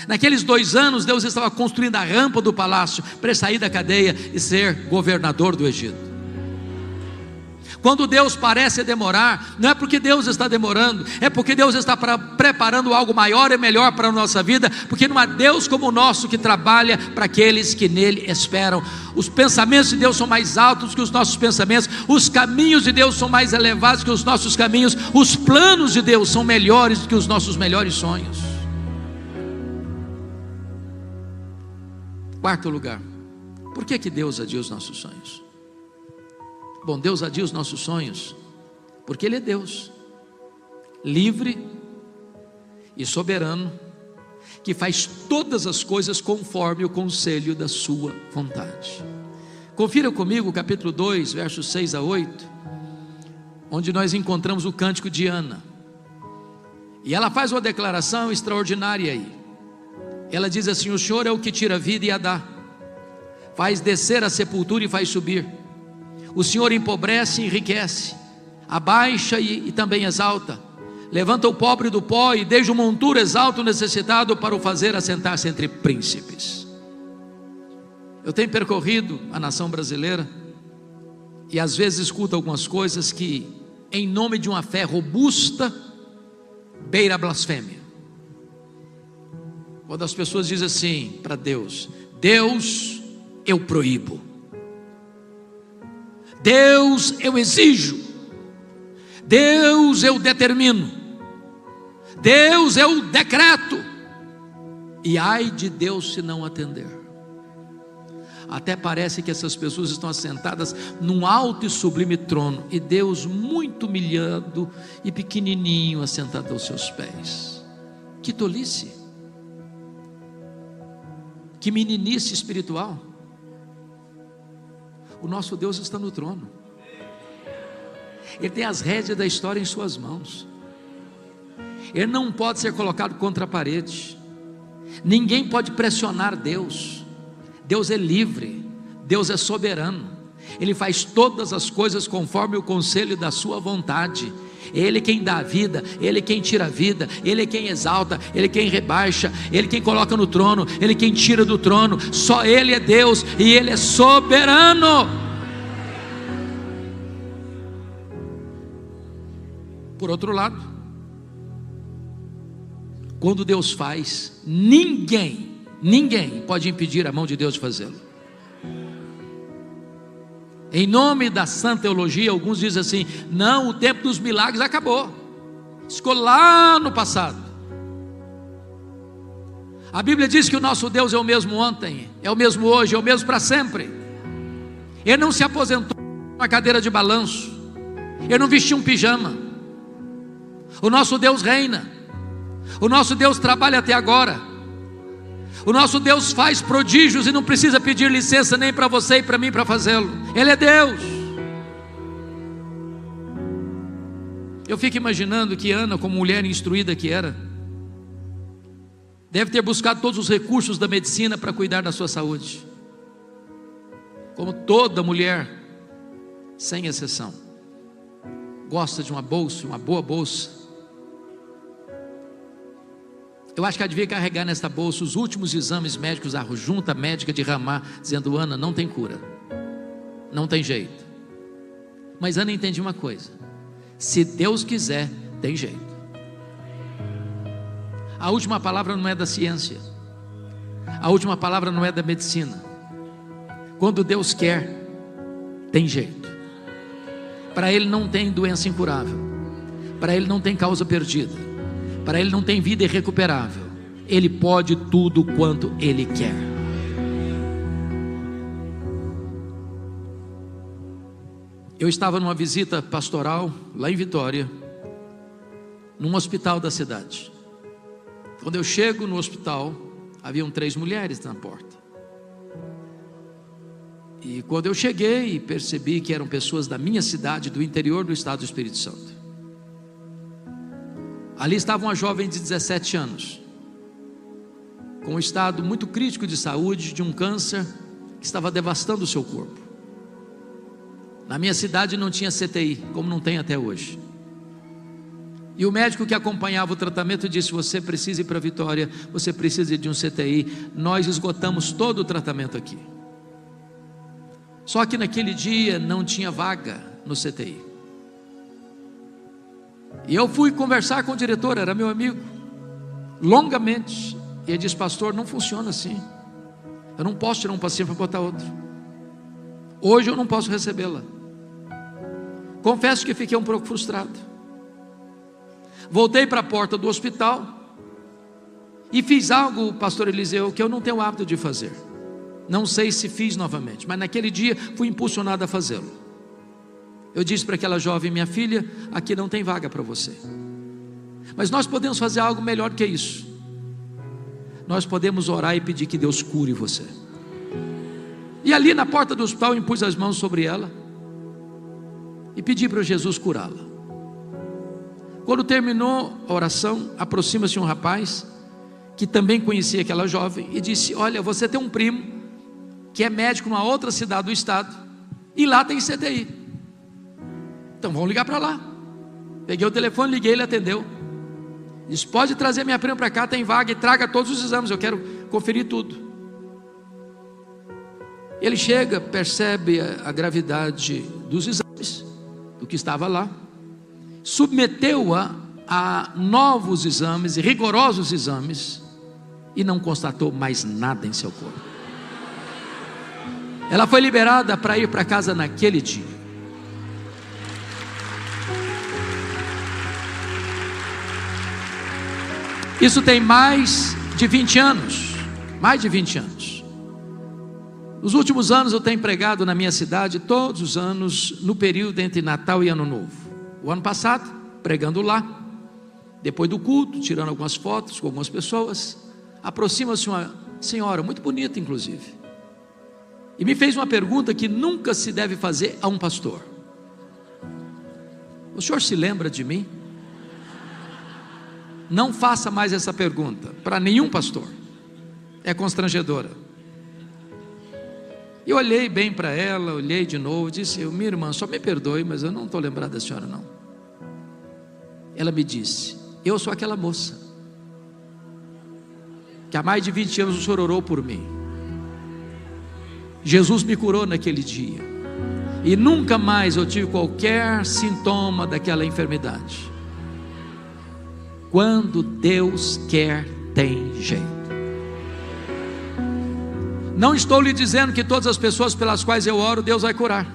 Naqueles 2 anos, Deus estava construindo a rampa do palácio para sair da cadeia e ser governador do Egito. Quando Deus parece demorar, não é porque Deus está demorando, é porque Deus está preparando algo maior e melhor para a nossa vida, porque não há Deus como o nosso que trabalha para aqueles que nele esperam. Os pensamentos de Deus são mais altos que os nossos pensamentos, os caminhos de Deus são mais elevados que os nossos caminhos, os planos de Deus são melhores do que os nossos melhores sonhos. Quarto lugar, por que Deus adia os nossos sonhos? Bom, Deus adia os nossos sonhos porque Ele é Deus, livre e soberano, que faz todas as coisas conforme o conselho da sua vontade. Confira comigo o capítulo 2, versos 6 a 8, onde nós encontramos o cântico de Ana, e ela faz uma declaração extraordinária aí. Ela diz assim: o Senhor é o que tira a vida e a dá, faz descer a sepultura e faz subir. O Senhor empobrece e enriquece, abaixa e também exalta, levanta o pobre do pó e desde o monturo exalta o necessitado para o fazer assentar-se entre príncipes. Eu tenho percorrido a nação brasileira e às vezes escuto algumas coisas que, em nome de uma fé robusta, beira a blasfêmia. Quando as pessoas dizem assim para Deus: Deus, eu proíbo, Deus, eu exijo, Deus, eu determino, Deus, eu decreto, e ai de Deus se não atender. Até parece que essas pessoas estão assentadas num alto e sublime trono, e Deus muito humilhado e pequenininho assentado aos seus pés. Que tolice, que meninice espiritual. O nosso Deus está no trono, Ele tem as rédeas da história em suas mãos, Ele não pode ser colocado contra a parede, ninguém pode pressionar Deus. Deus é livre, Deus é soberano, Ele faz todas as coisas conforme o conselho da sua vontade. Ele quem dá a vida, Ele quem tira a vida, Ele quem exalta, Ele quem rebaixa, Ele quem coloca no trono, Ele quem tira do trono. Só Ele é Deus e Ele é soberano. Por outro lado, quando Deus faz, ninguém pode impedir a mão de Deus de fazê-lo. Em nome da sã teologia, alguns dizem assim: não, o tempo dos milagres acabou, ficou lá no passado. A Bíblia diz que o nosso Deus é o mesmo ontem, é o mesmo hoje, é o mesmo para sempre. Ele não se aposentou numa cadeira de balanço, Ele não vestiu um pijama. O nosso Deus reina, o nosso Deus trabalha até agora, o nosso Deus faz prodígios e não precisa pedir licença nem para você e para mim para fazê-lo. Ele é Deus. Eu fico imaginando que Ana, como mulher instruída que era, deve ter buscado todos os recursos da medicina para cuidar da sua saúde, como toda mulher, sem exceção, gosta de uma bolsa, uma boa bolsa. Eu acho que ela devia carregar nesta bolsa os últimos exames médicos, a junta médica de Ramá, dizendo: Ana, não tem cura, não tem jeito. Mas Ana entendia uma coisa: se Deus quiser, tem jeito. A última palavra não é da ciência, a última palavra não é da medicina. Quando Deus quer, tem jeito. Para Ele não tem doença incurável, para Ele não tem causa perdida, para Ele não tem vida irrecuperável. Ele pode tudo quanto Ele quer. Eu estava numa visita pastoral lá em Vitória, num hospital da cidade. Quando eu chego no hospital, haviam 3 mulheres na porta. E quando eu cheguei, percebi que eram pessoas da minha cidade, do interior do estado do Espírito Santo. Ali estava uma jovem de 17 anos, com um estado muito crítico de saúde, de um câncer que estava devastando o seu corpo. Na minha cidade não tinha CTI, como não tem até hoje. E o médico que acompanhava o tratamento disse: você precisa ir para Vitória, você precisa de um CTI, nós esgotamos todo o tratamento aqui. Só que naquele dia não tinha vaga, no CTI. E eu fui conversar com o diretor, era meu amigo, longamente. E ele disse: pastor, não funciona assim. Eu não posso tirar um paciente para botar outro. Hoje eu não posso recebê-la. Confesso que fiquei um pouco frustrado. Voltei para a porta do hospital e fiz algo, pastor Eliseu, que eu não tenho o hábito de fazer. Não sei se fiz novamente, mas naquele dia fui impulsionado a fazê-lo. Eu disse para aquela jovem: minha filha, aqui não tem vaga para você, mas nós podemos fazer algo melhor que isso. Nós podemos orar e pedir que Deus cure você. E ali na porta do hospital eu impus as mãos sobre ela e pedi para Jesus curá-la. Quando terminou a oração, aproxima-se um rapaz que também conhecia aquela jovem e disse: olha, você tem um primo que é médico numa outra cidade do estado e lá tem CTI, então vamos ligar para lá. Peguei o telefone, liguei, ele atendeu. Disse: pode trazer minha prima para cá, tem vaga, e traga todos os exames, eu quero conferir tudo. Ele chega, percebe a gravidade dos exames, do que estava lá, submeteu-a a novos exames e rigorosos exames, e não constatou mais nada em seu corpo. Ela foi liberada para ir para casa naquele dia. Isso tem mais de 20 anos. Mais de 20 anos. Nos últimos anos eu tenho pregado na minha cidade todos os anos, no período entre Natal e Ano Novo. O ano passado, pregando lá, depois do culto, tirando algumas fotos com algumas pessoas, aproxima-se uma senhora, muito bonita inclusive, e me fez uma pergunta que nunca se deve fazer a um pastor: o senhor se lembra de mim? Não faça mais essa pergunta para nenhum pastor, é constrangedora. Eu olhei bem para ela, olhei de novo, disse: minha irmã, só me perdoe, mas eu não estou lembrado da senhora não. Ela me disse: eu sou aquela moça que há mais de 20 anos o senhor orou por mim. Jesus me curou naquele dia, e nunca mais eu tive qualquer sintoma daquela enfermidade. Quando Deus quer, tem jeito. Não estou lhe dizendo que todas as pessoas pelas quais eu oro, Deus vai curar.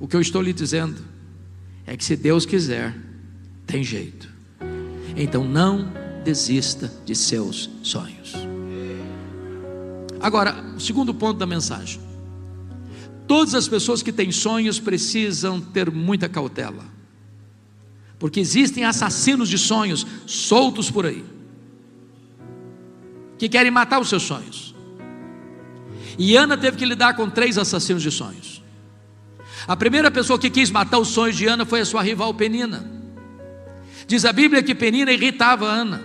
O que eu estou lhe dizendo é que se Deus quiser, tem jeito. Então não desista de seus sonhos. Agora, o segundo ponto da mensagem: todas as pessoas que têm sonhos precisam ter muita cautela, porque existem assassinos de sonhos soltos por aí, que querem matar os seus sonhos. E Ana teve que lidar com 3 assassinos de sonhos. A primeira pessoa que quis matar os sonhos de Ana foi a sua rival Penina. Diz a Bíblia que Penina irritava Ana,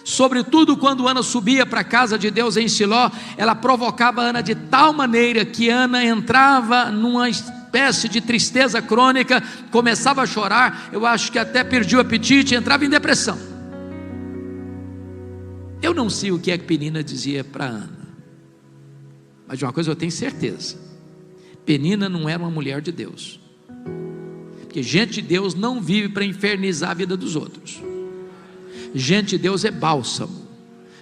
sobretudo quando Ana subia para a casa de Deus em Siló. Ela provocava Ana de tal maneira que Ana entrava numa espécie de tristeza crônica, começava a chorar, eu acho que até perdia o apetite, entrava em depressão. Eu não sei o que é que Penina dizia para Ana, mas de uma coisa eu tenho certeza: Penina não era uma mulher de Deus, porque gente de Deus não vive para infernizar a vida dos outros. Gente de Deus é bálsamo,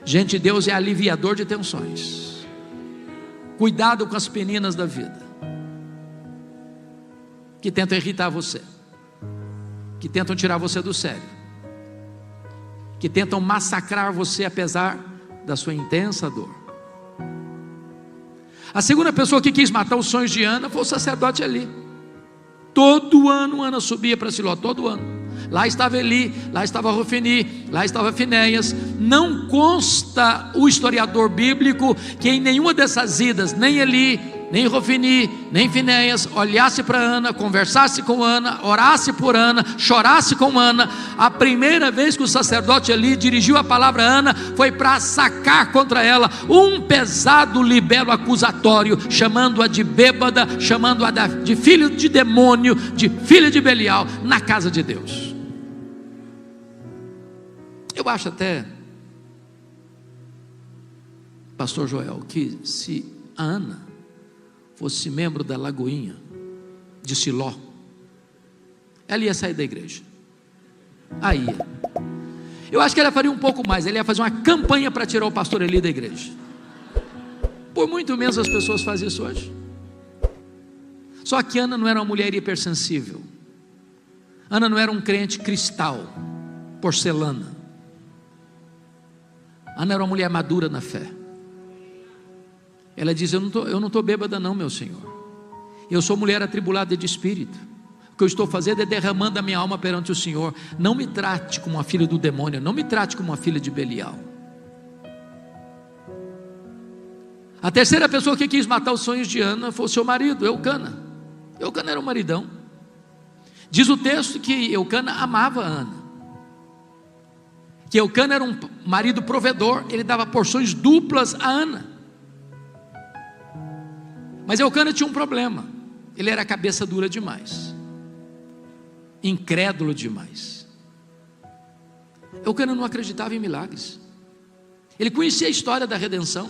gente de Deus é aliviador de tensões. Cuidado com as peninas da vida, que tentam irritar você, que tentam tirar você do sério, que tentam massacrar você apesar da sua intensa dor. A segunda pessoa que quis matar os sonhos de Ana foi o sacerdote Eli. Todo ano Ana subia para Siló, todo ano. Lá estava Eli, lá estava Rofini, lá estava Finéias. Não consta o historiador bíblico que em nenhuma dessas idas, nem Eli, nem Rofini, nem Finéias, olhasse para Ana, conversasse com Ana, orasse por Ana, chorasse com Ana. A primeira vez que o sacerdote Eli dirigiu a palavra a Ana foi para sacar contra ela um pesado libelo acusatório, chamando-a de bêbada, chamando-a de filho de demônio, de filha de Belial, na casa de Deus. Eu acho até, pastor Joel, que se a Ana fosse membro da Lagoinha de Siló, ela ia sair da igreja. Aí, eu acho que ela faria um pouco mais, ela ia fazer uma campanha para tirar o pastor Eli da igreja. Por muito menos as pessoas fazem isso hoje. Só que Ana não era uma mulher hipersensível. Ana não era um crente cristal, porcelana. Ana era uma mulher madura na fé. Ela diz: eu não estou bêbada não, meu Senhor. Eu sou mulher atribulada de espírito. O que eu estou fazendo é derramando a minha alma perante o Senhor. Não me trate como uma filha do demônio, não me trate como uma filha de Belial. A terceira pessoa que quis matar os sonhos de Ana foi o seu marido, Eucana. Eucana era um maridão. Diz o texto que Eucana amava Ana, que Eucana era um marido provedor, ele dava porções duplas a Ana. Mas Eucana tinha um problema, ele era cabeça dura demais, incrédulo demais. Eucana não acreditava em milagres. Ele conhecia a história da redenção,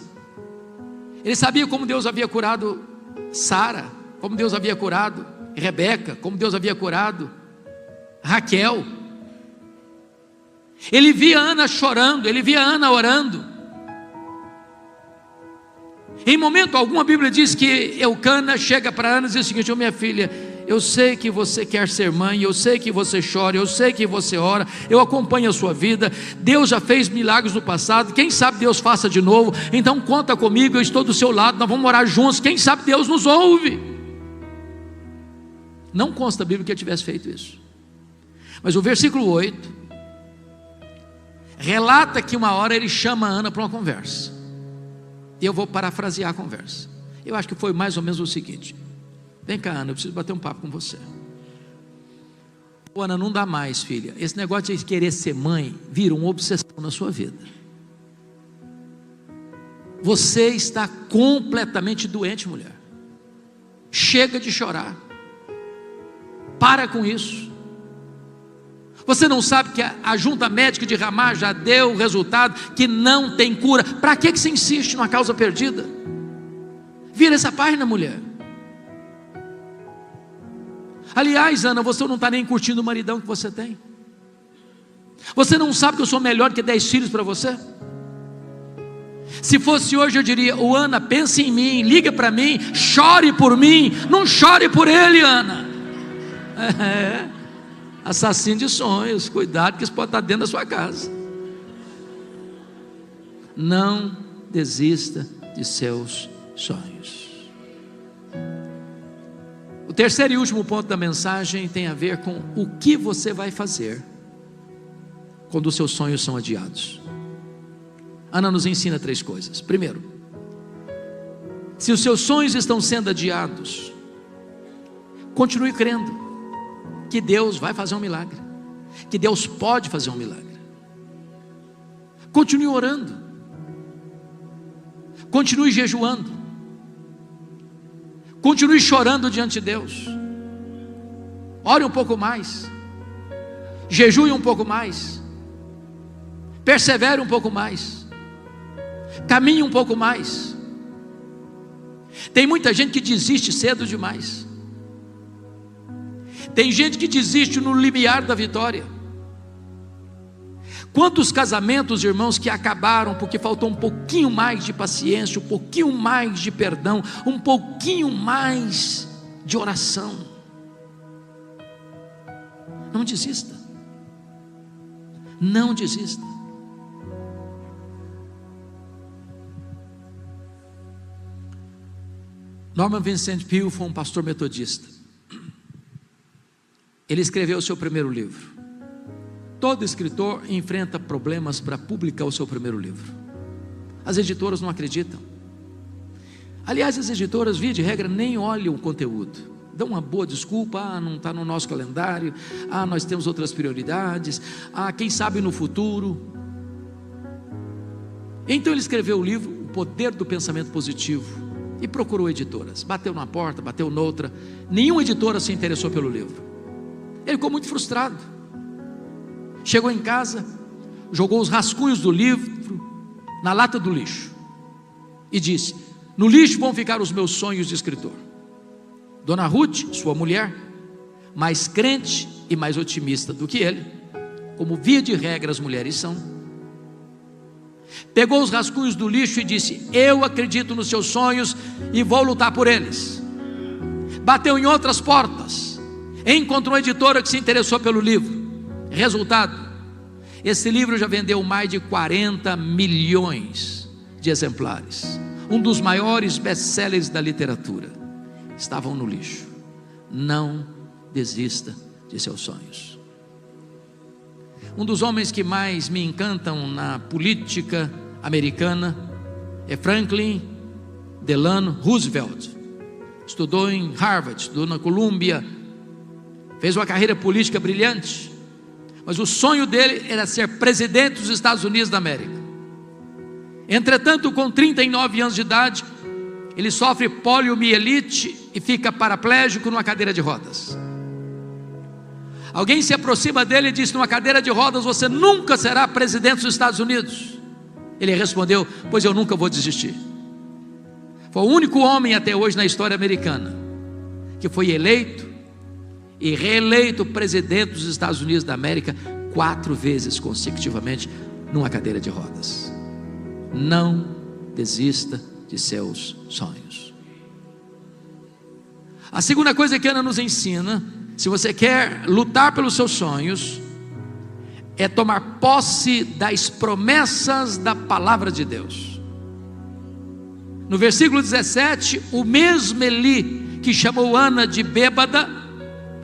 ele sabia como Deus havia curado Sara, como Deus havia curado Rebeca, como Deus havia curado Raquel. Ele via Ana chorando, ele via Ana orando. Em momento algum a Bíblia diz que Eucana chega para Ana e diz o seguinte: minha filha, eu sei que você quer ser mãe, eu sei que você chora, eu sei que você ora, eu acompanho a sua vida, Deus já fez milagres no passado, quem sabe Deus faça de novo, então conta comigo, eu estou do seu lado, nós vamos orar juntos, quem sabe Deus nos ouve. Não consta a Bíblia que ele tivesse feito isso, mas o versículo 8 relata que uma hora ele chama a Ana para uma conversa, e eu vou parafrasear a conversa. Eu acho que foi mais ou menos o seguinte: vem cá, Ana, eu preciso bater um papo com você. Ana, não dá mais, filha, esse negócio de querer ser mãe vira uma obsessão na sua vida. Você está completamente doente, mulher. Chega de chorar, para com isso. Você não sabe que a junta médica de Ramá já deu o resultado, que não tem cura. Para que você insiste numa causa perdida? Vira essa página, mulher. Aliás, Ana, você não está nem curtindo o maridão que você tem. Você não sabe que eu sou melhor que 10 filhos para você? Se fosse hoje eu diria: Ana, pense em mim, liga para mim, chore por mim, não chore por ele, Ana. Assassino de sonhos, cuidado que isso pode estar dentro da sua casa. Não desista de seus sonhos. O terceiro e último ponto da mensagem tem a ver com o que você vai fazer quando os seus sonhos são adiados. Ana nos ensina 3 coisas. Primeiro, se os seus sonhos estão sendo adiados, continue crendo que Deus vai fazer um milagre, que Deus pode fazer um milagre. Continue orando, continue jejuando, continue chorando diante de Deus. Ore um pouco mais, jejue um pouco mais, persevere um pouco mais, caminhe um pouco mais. Tem muita gente que desiste cedo demais. Tem gente que desiste no limiar da vitória. Quantos casamentos, irmãos, que acabaram porque faltou um pouquinho mais de paciência, um pouquinho mais de perdão, um pouquinho mais de oração. Não desista. Não desista. Norman Vincent Peale foi um pastor metodista. Ele escreveu o seu primeiro livro. Todo escritor enfrenta problemas para publicar o seu primeiro livro. As editoras não acreditam. Aliás, as editoras, via de regra, nem olham o conteúdo. Dão uma boa desculpa: não está no nosso calendário, nós temos outras prioridades, quem sabe no futuro. Então ele escreveu o livro O Poder do Pensamento Positivo e procurou editoras. Bateu numa porta, bateu noutra, nenhuma editora se interessou pelo livro. Ele ficou muito frustrado. Chegou em casa, jogou os rascunhos do livro na lata do lixo e disse: no lixo vão ficar os meus sonhos de escritor. Dona Ruth, sua mulher, mais crente e mais otimista do que ele, como via de regra as mulheres são. Pegou os rascunhos do lixo e disse: eu acredito nos seus sonhos e vou lutar por eles. Bateu em outras portas, encontrou uma editora que se interessou pelo livro. Resultado: esse livro já vendeu mais de 40 milhões de exemplares, um dos maiores best-sellers da literatura. Estavam no lixo. Não desista de seus sonhos. Um dos homens que mais me encantam na política americana é Franklin Delano Roosevelt. Estudou em Harvard, estudou na Columbia, fez uma carreira política brilhante, mas o sonho dele era ser presidente dos Estados Unidos da América. Entretanto, com 39 anos de idade, ele sofre poliomielite e fica paraplégico numa cadeira de rodas. Alguém se aproxima dele e diz: numa cadeira de rodas você nunca será presidente dos Estados Unidos. Ele respondeu: pois eu nunca vou desistir. Foi o único homem até hoje na história americana que foi eleito e reeleito presidente dos Estados Unidos da América 4 vezes consecutivamente numa cadeira de rodas. Não desista de seus sonhos. A segunda coisa que Ana nos ensina, se você quer lutar pelos seus sonhos, é tomar posse das promessas da palavra de Deus. No versículo 17, o mesmo Eli que chamou Ana de bêbada,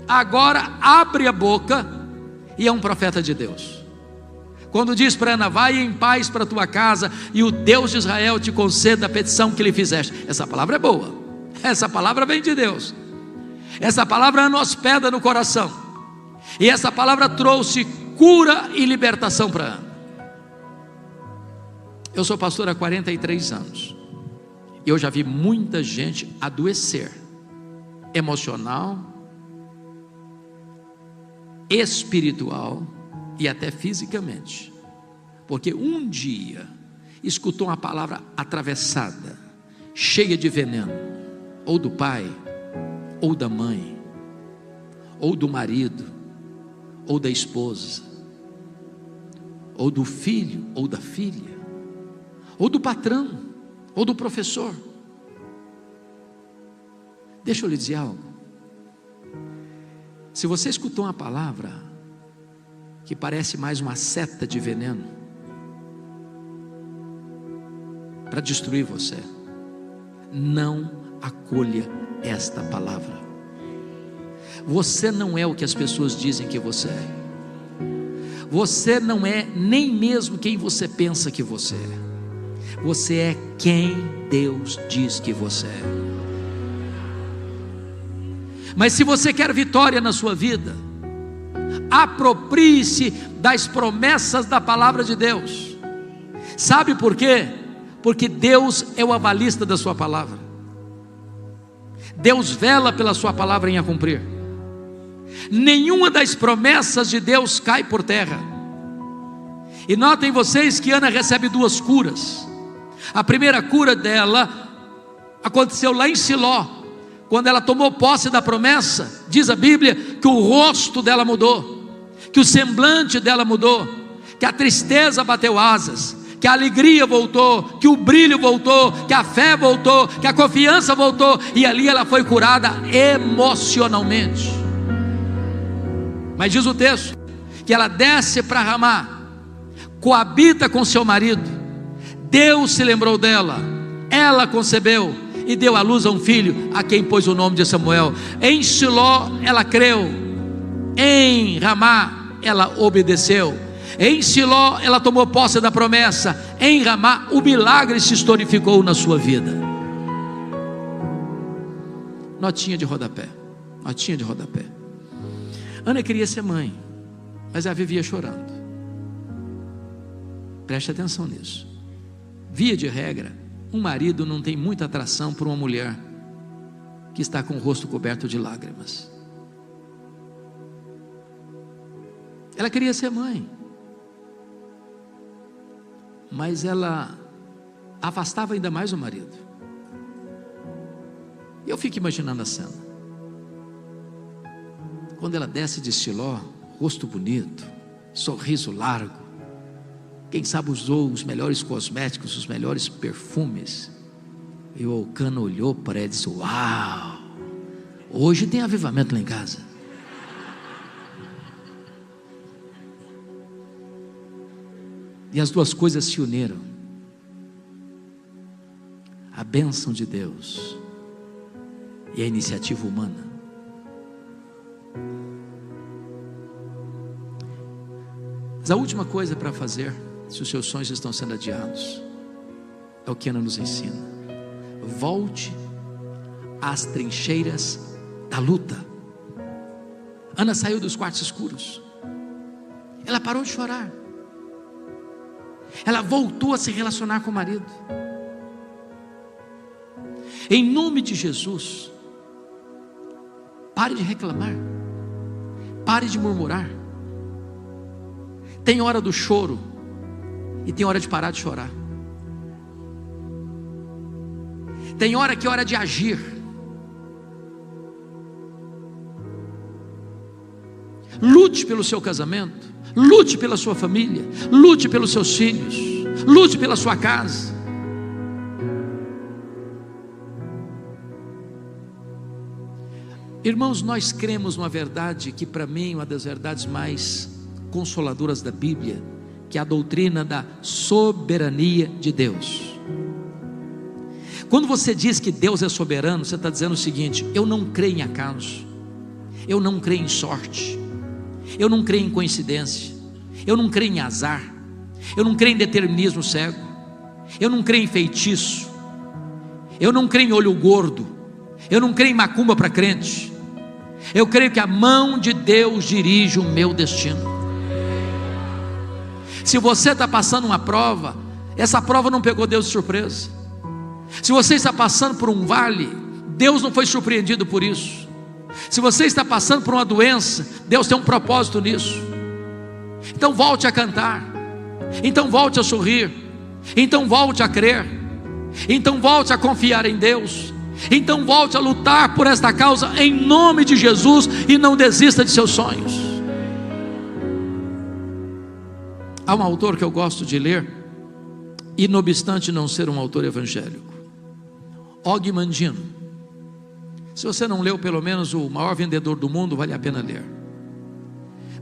agora abre a boca e é um profeta de Deus. Quando diz para Ana: vai em paz para a tua casa e o Deus de Israel te conceda a petição que lhe fizeste. Essa palavra é boa, essa palavra vem de Deus. Essa palavra Ana hospeda no coração, e essa palavra trouxe cura e libertação para Ana. Eu sou pastor há 43 anos, e eu já vi muita gente adoecer, emocional, espiritual e até fisicamente, porque um dia escutou uma palavra atravessada, cheia de veneno, ou do pai, ou da mãe, ou do marido, ou da esposa, ou do filho, ou da filha, ou do patrão, ou do professor. Deixa eu lhe dizer algo. Se você escutou uma palavra que parece mais uma seta de veneno para destruir você, não acolha esta palavra. Você não é o que as pessoas dizem que você é. Você não é nem mesmo quem você pensa que você é. Você é quem Deus diz que você é. Mas se você quer vitória na sua vida, aproprie-se das promessas da palavra de Deus. Sabe por quê? Porque Deus é o avalista da sua palavra. Deus vela pela sua palavra em a cumprir. Nenhuma das promessas de Deus cai por terra. E notem vocês que Ana recebe 2 curas. A primeira cura dela aconteceu lá em Siló, quando ela tomou posse da promessa. Diz a Bíblia que o rosto dela mudou, que o semblante dela mudou, que a tristeza bateu asas, que a alegria voltou, que o brilho voltou, que a fé voltou, que a confiança voltou, e ali ela foi curada emocionalmente. Mas diz o texto que ela desce para Ramá, coabita com seu marido. Deus se lembrou dela, ela concebeu e deu à luz a um filho, a quem pôs o nome de Samuel. Em Siló ela creu, em Ramá ela obedeceu. Em Siló ela tomou posse da promessa, em Ramá o milagre se historificou na sua vida. Notinha de rodapé, notinha de rodapé. Ana queria ser mãe, mas ela vivia chorando. Preste atenção nisso. Via de regra, um marido não tem muita atração por uma mulher que está com o rosto coberto de lágrimas. Ela queria ser mãe, mas ela afastava ainda mais o marido. E eu fico imaginando a cena. quando ela desce de Siló, rosto bonito, sorriso largo, quem sabe usou os melhores cosméticos, os melhores perfumes, e o Elcana olhou para ela e disse: uau, hoje tem avivamento lá em casa. E as duas coisas se uniram, a bênção de Deus e a iniciativa humana. Mas a última coisa para fazer, se os seus sonhos estão sendo adiados, é o que Ana nos ensina: volte às trincheiras da luta. Ana saiu dos quartos escuros, ela parou de chorar, ela voltou a se relacionar com o marido. Em nome de Jesus, pare de reclamar, pare de murmurar. Tem hora do choro e tem hora de parar de chorar. Tem hora que é hora de agir. Lute pelo seu casamento, lute pela sua família, lute pelos seus filhos, lute pela sua casa. Irmãos, nós cremos numa verdade que para mim é uma das verdades mais consoladoras da Bíblia, que é a doutrina da soberania de Deus. Quando você diz que Deus é soberano, você está dizendo o seguinte: eu não creio em acaso, eu não creio em sorte, eu não creio em coincidência, eu não creio em azar, eu não creio em determinismo cego, eu não creio em feitiço, eu não creio em olho gordo, eu não creio em macumba para crente. Eu creio que a mão de Deus dirige o meu destino. Se você está passando uma prova, essa prova não pegou Deus de surpresa. Se você está passando por um vale, Deus não foi surpreendido por isso. Se você está passando por uma doença, Deus tem um propósito nisso. Então volte a cantar, então volte a sorrir, então volte a crer, então volte a confiar em Deus, então volte a lutar por esta causa em nome de Jesus e não desista de seus sonhos. Há um autor que eu gosto de ler, e não obstante não ser um autor evangélico, Og Mandino. Se você não leu pelo menos o maior vendedor do mundo, vale a pena ler.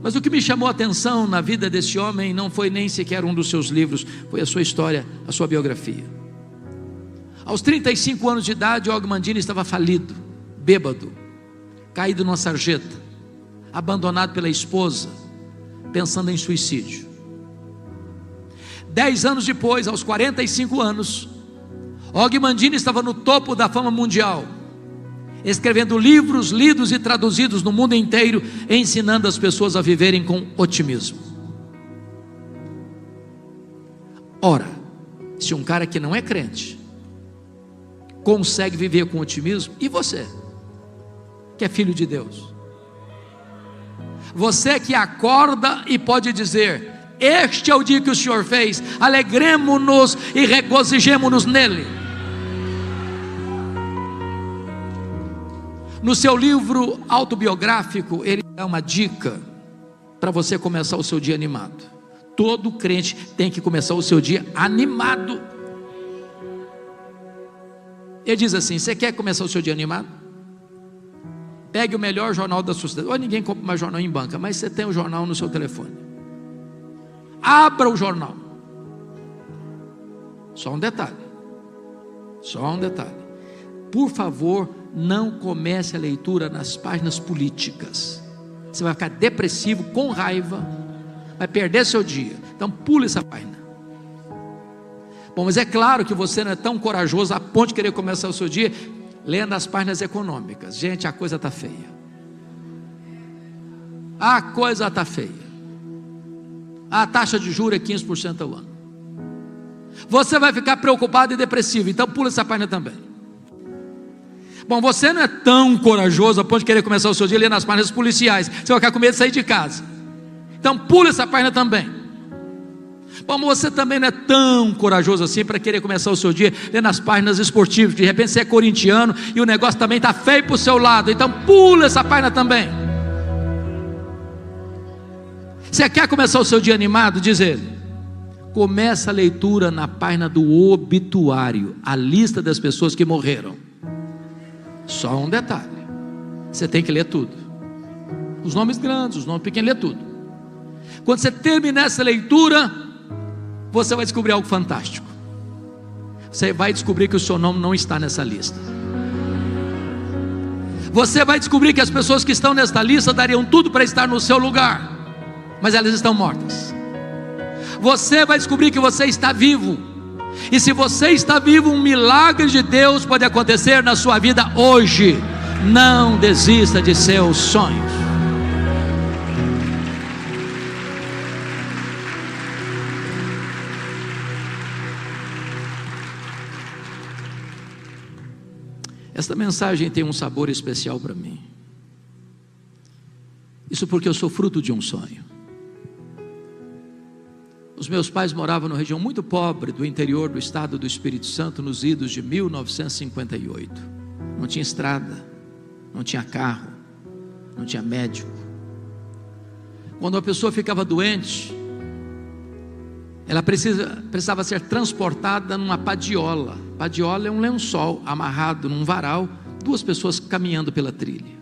Mas o que me chamou a atenção na vida desse homem não foi nem sequer um dos seus livros, foi a sua história, a sua biografia. Aos 35 anos de idade, Og Mandino estava falido, bêbado, caído numa sarjeta, abandonado pela esposa, pensando em suicídio. 10 anos depois, aos 45 anos, Og Mandino estava no topo da fama mundial, escrevendo livros lidos e traduzidos no mundo inteiro, ensinando as pessoas a viverem com otimismo. Ora, se um cara que não é crente consegue viver com otimismo, e você, que é filho de Deus, você que acorda e pode dizer: este é o dia que o Senhor fez, alegremo-nos e regozijemo-nos nele. No seu livro autobiográfico, ele dá uma dica para você começar o seu dia animado. Todo crente tem que começar o seu dia animado. Ele diz assim: você quer começar o seu dia animado? Pegue o melhor jornal da sua cidade. Hoje ninguém compra mais jornal em banca, mas você tem o jornal no seu telefone. Abra o jornal. Só um detalhe. Por favor, não comece a leitura nas páginas políticas. Você vai ficar depressivo, com raiva, vai perder seu dia. Então pule essa página. Bom, mas é claro que você não é tão corajoso a ponto de querer começar o seu dia lendo as páginas econômicas. Gente, a coisa está feia. A coisa está feia. A taxa de juros é 15% ao ano. Você vai ficar preocupado e depressivo, então pula essa página também. Bom, você não é tão corajoso a ponto de querer começar o seu dia lendo as páginas policiais. Você vai ficar com medo de sair de casa. Então pula essa página também. Bom, você também não é tão corajoso assim para querer começar o seu dia lendo as páginas esportivas. De repente você é corintiano e o negócio também está feio para o seu lado. Então pula essa página também. Você quer começar o seu dia animado? Diz ele. Começa a leitura na página do obituário, a lista das pessoas que morreram. Só um detalhe: você tem que ler tudo. Os nomes grandes, os nomes pequenos, lê tudo. Quando você terminar essa leitura, você vai descobrir algo fantástico. Você vai descobrir que o seu nome não está nessa lista. Você vai descobrir que as pessoas que estão nesta lista dariam tudo para estar no seu lugar, mas elas estão mortas. Você vai descobrir que você está vivo. E se você está vivo, um milagre de Deus pode acontecer na sua vida hoje. Não desista de seus sonhos. Esta mensagem tem um sabor especial para mim. Isso porque eu sou fruto de um sonho. Os meus pais moravam numa região muito pobre do interior do estado do Espírito Santo, nos idos de 1958. Não tinha estrada, não tinha carro, não tinha médico. Quando a pessoa ficava doente, ela precisava ser transportada numa padiola. Padiola é um lençol amarrado num varal, duas pessoas caminhando pela trilha.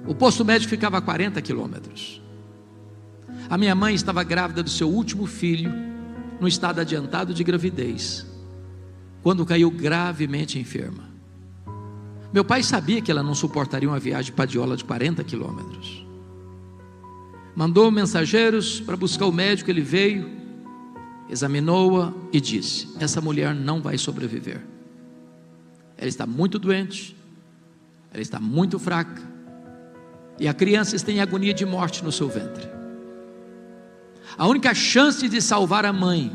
O posto médico ficava a 40 quilômetros. A minha mãe estava grávida do seu último filho, no estado adiantado de gravidez, quando caiu gravemente enferma. Meu pai sabia que ela não suportaria uma viagem padiola de 40 quilômetros. Mandou mensageiros para buscar o médico. Ele veio, examinou-a e disse: essa mulher não vai sobreviver. Ela está muito doente, ela está muito fraca, e a criança está em agonia de morte no seu ventre. A única chance de salvar a mãe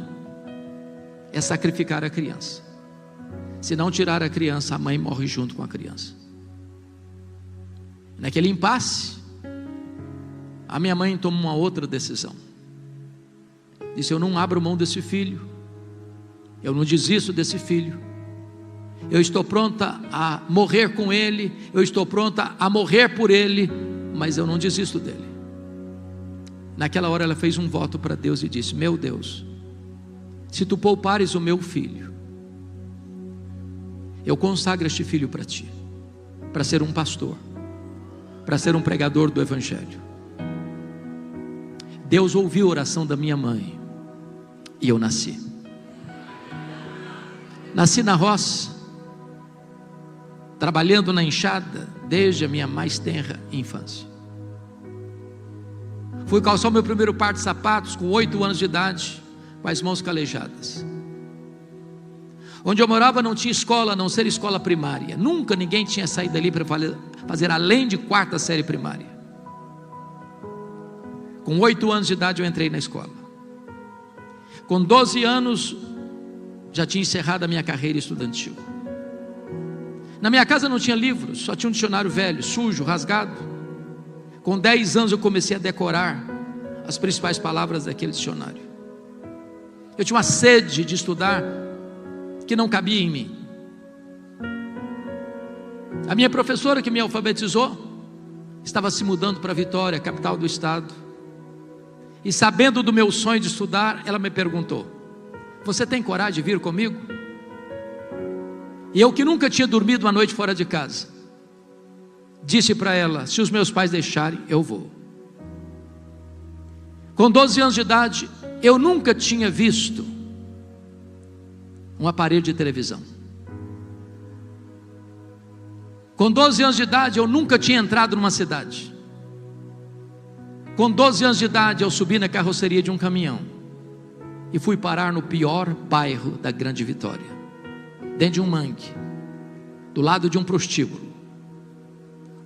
é sacrificar a criança. Se não tirar a criança, a mãe morre junto com a criança. Naquele impasse, a minha mãe tomou uma outra decisão. Disse: eu não abro mão desse filho, eu não desisto desse filho, eu estou pronta a morrer com ele, eu estou pronta a morrer por ele, mas eu não desisto dele. Naquela hora ela fez um voto para Deus e disse: meu Deus, se tu poupares o meu filho, eu consagro este filho para ti, para ser um pastor, para ser um pregador do evangelho. Deus ouviu a oração da minha mãe e eu nasci. Nasci na roça, trabalhando na enxada desde a minha mais tenra infância. Fui calçar o meu primeiro par de sapatos com 8 anos de idade, com as mãos calejadas. Onde eu morava não tinha escola, a não ser escola primária. Nunca ninguém tinha saído dali para fazer além de 4ª série primária. Com 8 anos de idade eu entrei na escola. Com 12 anos já tinha encerrado a minha carreira estudantil. Na minha casa não tinha livros, só tinha um dicionário velho, sujo, rasgado. Com 10 anos eu comecei a decorar as principais palavras daquele dicionário. Eu tinha uma sede de estudar que não cabia em mim. A minha professora que me alfabetizou estava se mudando para Vitória, capital do estado. E sabendo do meu sonho de estudar, ela me perguntou: você tem coragem de vir comigo? E eu, que nunca tinha dormido uma noite fora de casa, disse para ela: se os meus pais deixarem, eu vou. Com 12 anos de idade, eu nunca tinha visto um aparelho de televisão. Com 12 anos de idade, eu nunca tinha entrado numa cidade. Com 12 anos de idade, eu subi na carroceria de um caminhão e fui parar no pior bairro da Grande Vitória, dentro de um mangue, do lado de um prostíbulo.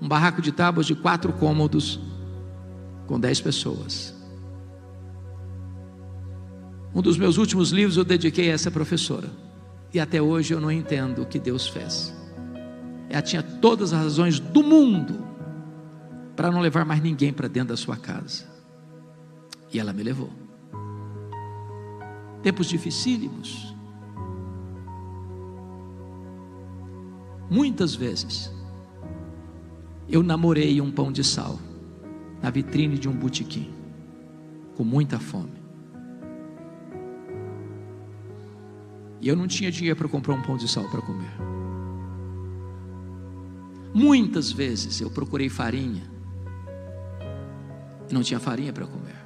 Um barraco de tábuas de 4 cômodos, com 10 pessoas. Um dos meus últimos livros eu dediquei a essa professora, e até hoje eu não entendo o que Deus fez. Ela tinha todas as razões do mundo para não levar mais ninguém para dentro da sua casa, e ela me levou. Tempos dificílimos. Muitas vezes eu namorei um pão de sal na vitrine de um botequim, com muita fome. E eu não tinha dinheiro para comprar um pão de sal para comer. Muitas vezes eu procurei farinha e não tinha farinha para comer.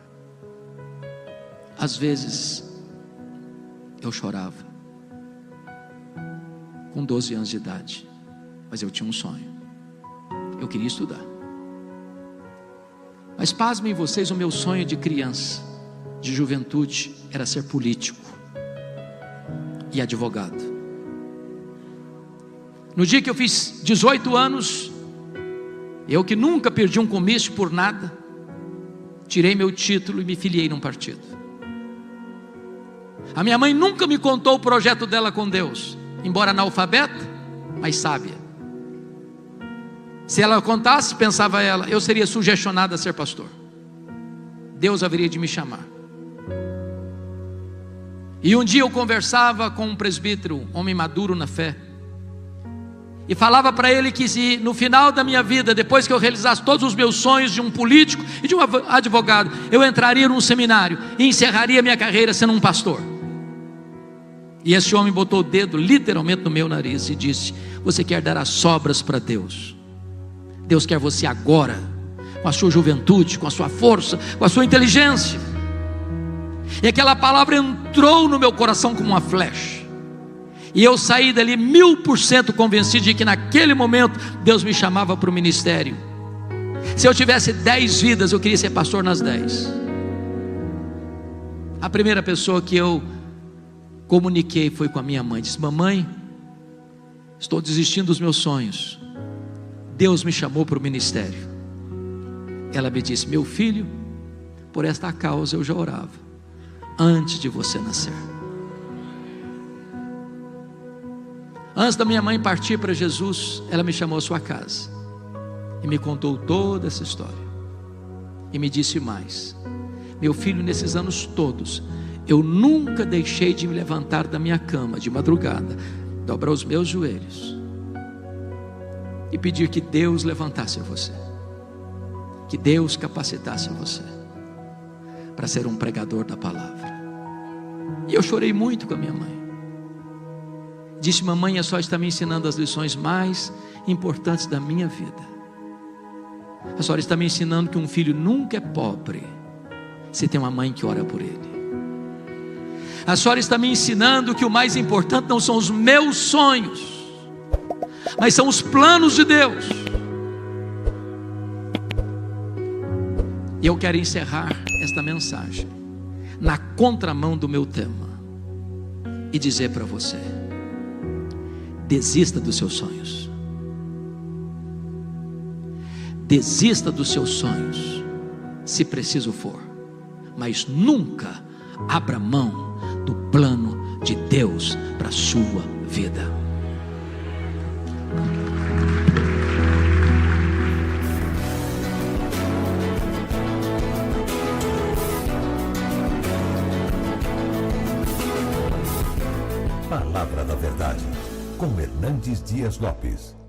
Às vezes eu chorava, com 12 anos de idade, mas eu tinha um sonho. Eu queria estudar. Mas pasmem vocês, o meu sonho de criança, de juventude, era ser político e advogado. No dia que eu fiz 18 anos, eu que nunca perdi um comício por nada, tirei meu título e me filiei num partido. A minha mãe nunca me contou o projeto dela com Deus, embora analfabeta, mas sábia. Se ela contasse, pensava ela, eu seria sugestionado a ser pastor. Deus haveria de me chamar. E um dia eu conversava com um presbítero, homem maduro na fé, e falava para ele que se no final da minha vida, depois que eu realizasse todos os meus sonhos de um político e de um advogado, eu entraria num seminário e encerraria minha carreira sendo um pastor. E esse homem botou o dedo literalmente no meu nariz e disse: você quer dar as sobras para Deus? Deus quer você agora, com a sua juventude, com a sua força, com a sua inteligência. E aquela palavra entrou no meu coração como uma flecha, e eu saí dali 1000% convencido de que naquele momento Deus me chamava para o ministério. Se eu tivesse 10 vidas, eu queria ser pastor nas 10. A primeira pessoa que eu comuniquei foi com a minha mãe. Disse: mamãe, estou desistindo dos meus sonhos, Deus me chamou para o ministério. Ela me disse: meu filho, por esta causa eu já orava antes de você nascer. Antes da minha mãe partir para Jesus, ela me chamou à sua casa e me contou toda essa história, e me disse mais: meu filho, nesses anos todos, eu nunca deixei de me levantar da minha cama de madrugada, dobrar os meus joelhos e pedir que Deus levantasse você, que Deus capacitasse você para ser um pregador da palavra. E eu chorei muito com a minha mãe. Disse: mamãe, a senhora está me ensinando as lições mais importantes da minha vida. A senhora está me ensinando que um filho nunca é pobre se tem uma mãe que ora por ele. A senhora está me ensinando que o mais importante não são os meus sonhos, mas são os planos de Deus. E eu quero encerrar esta mensagem na contramão do meu tema e dizer para você: desista dos seus sonhos. Desista dos seus sonhos, se preciso for, mas nunca abra mão do plano de Deus para a sua vida. Palavra da Verdade, com Hernandes Dias Lopes.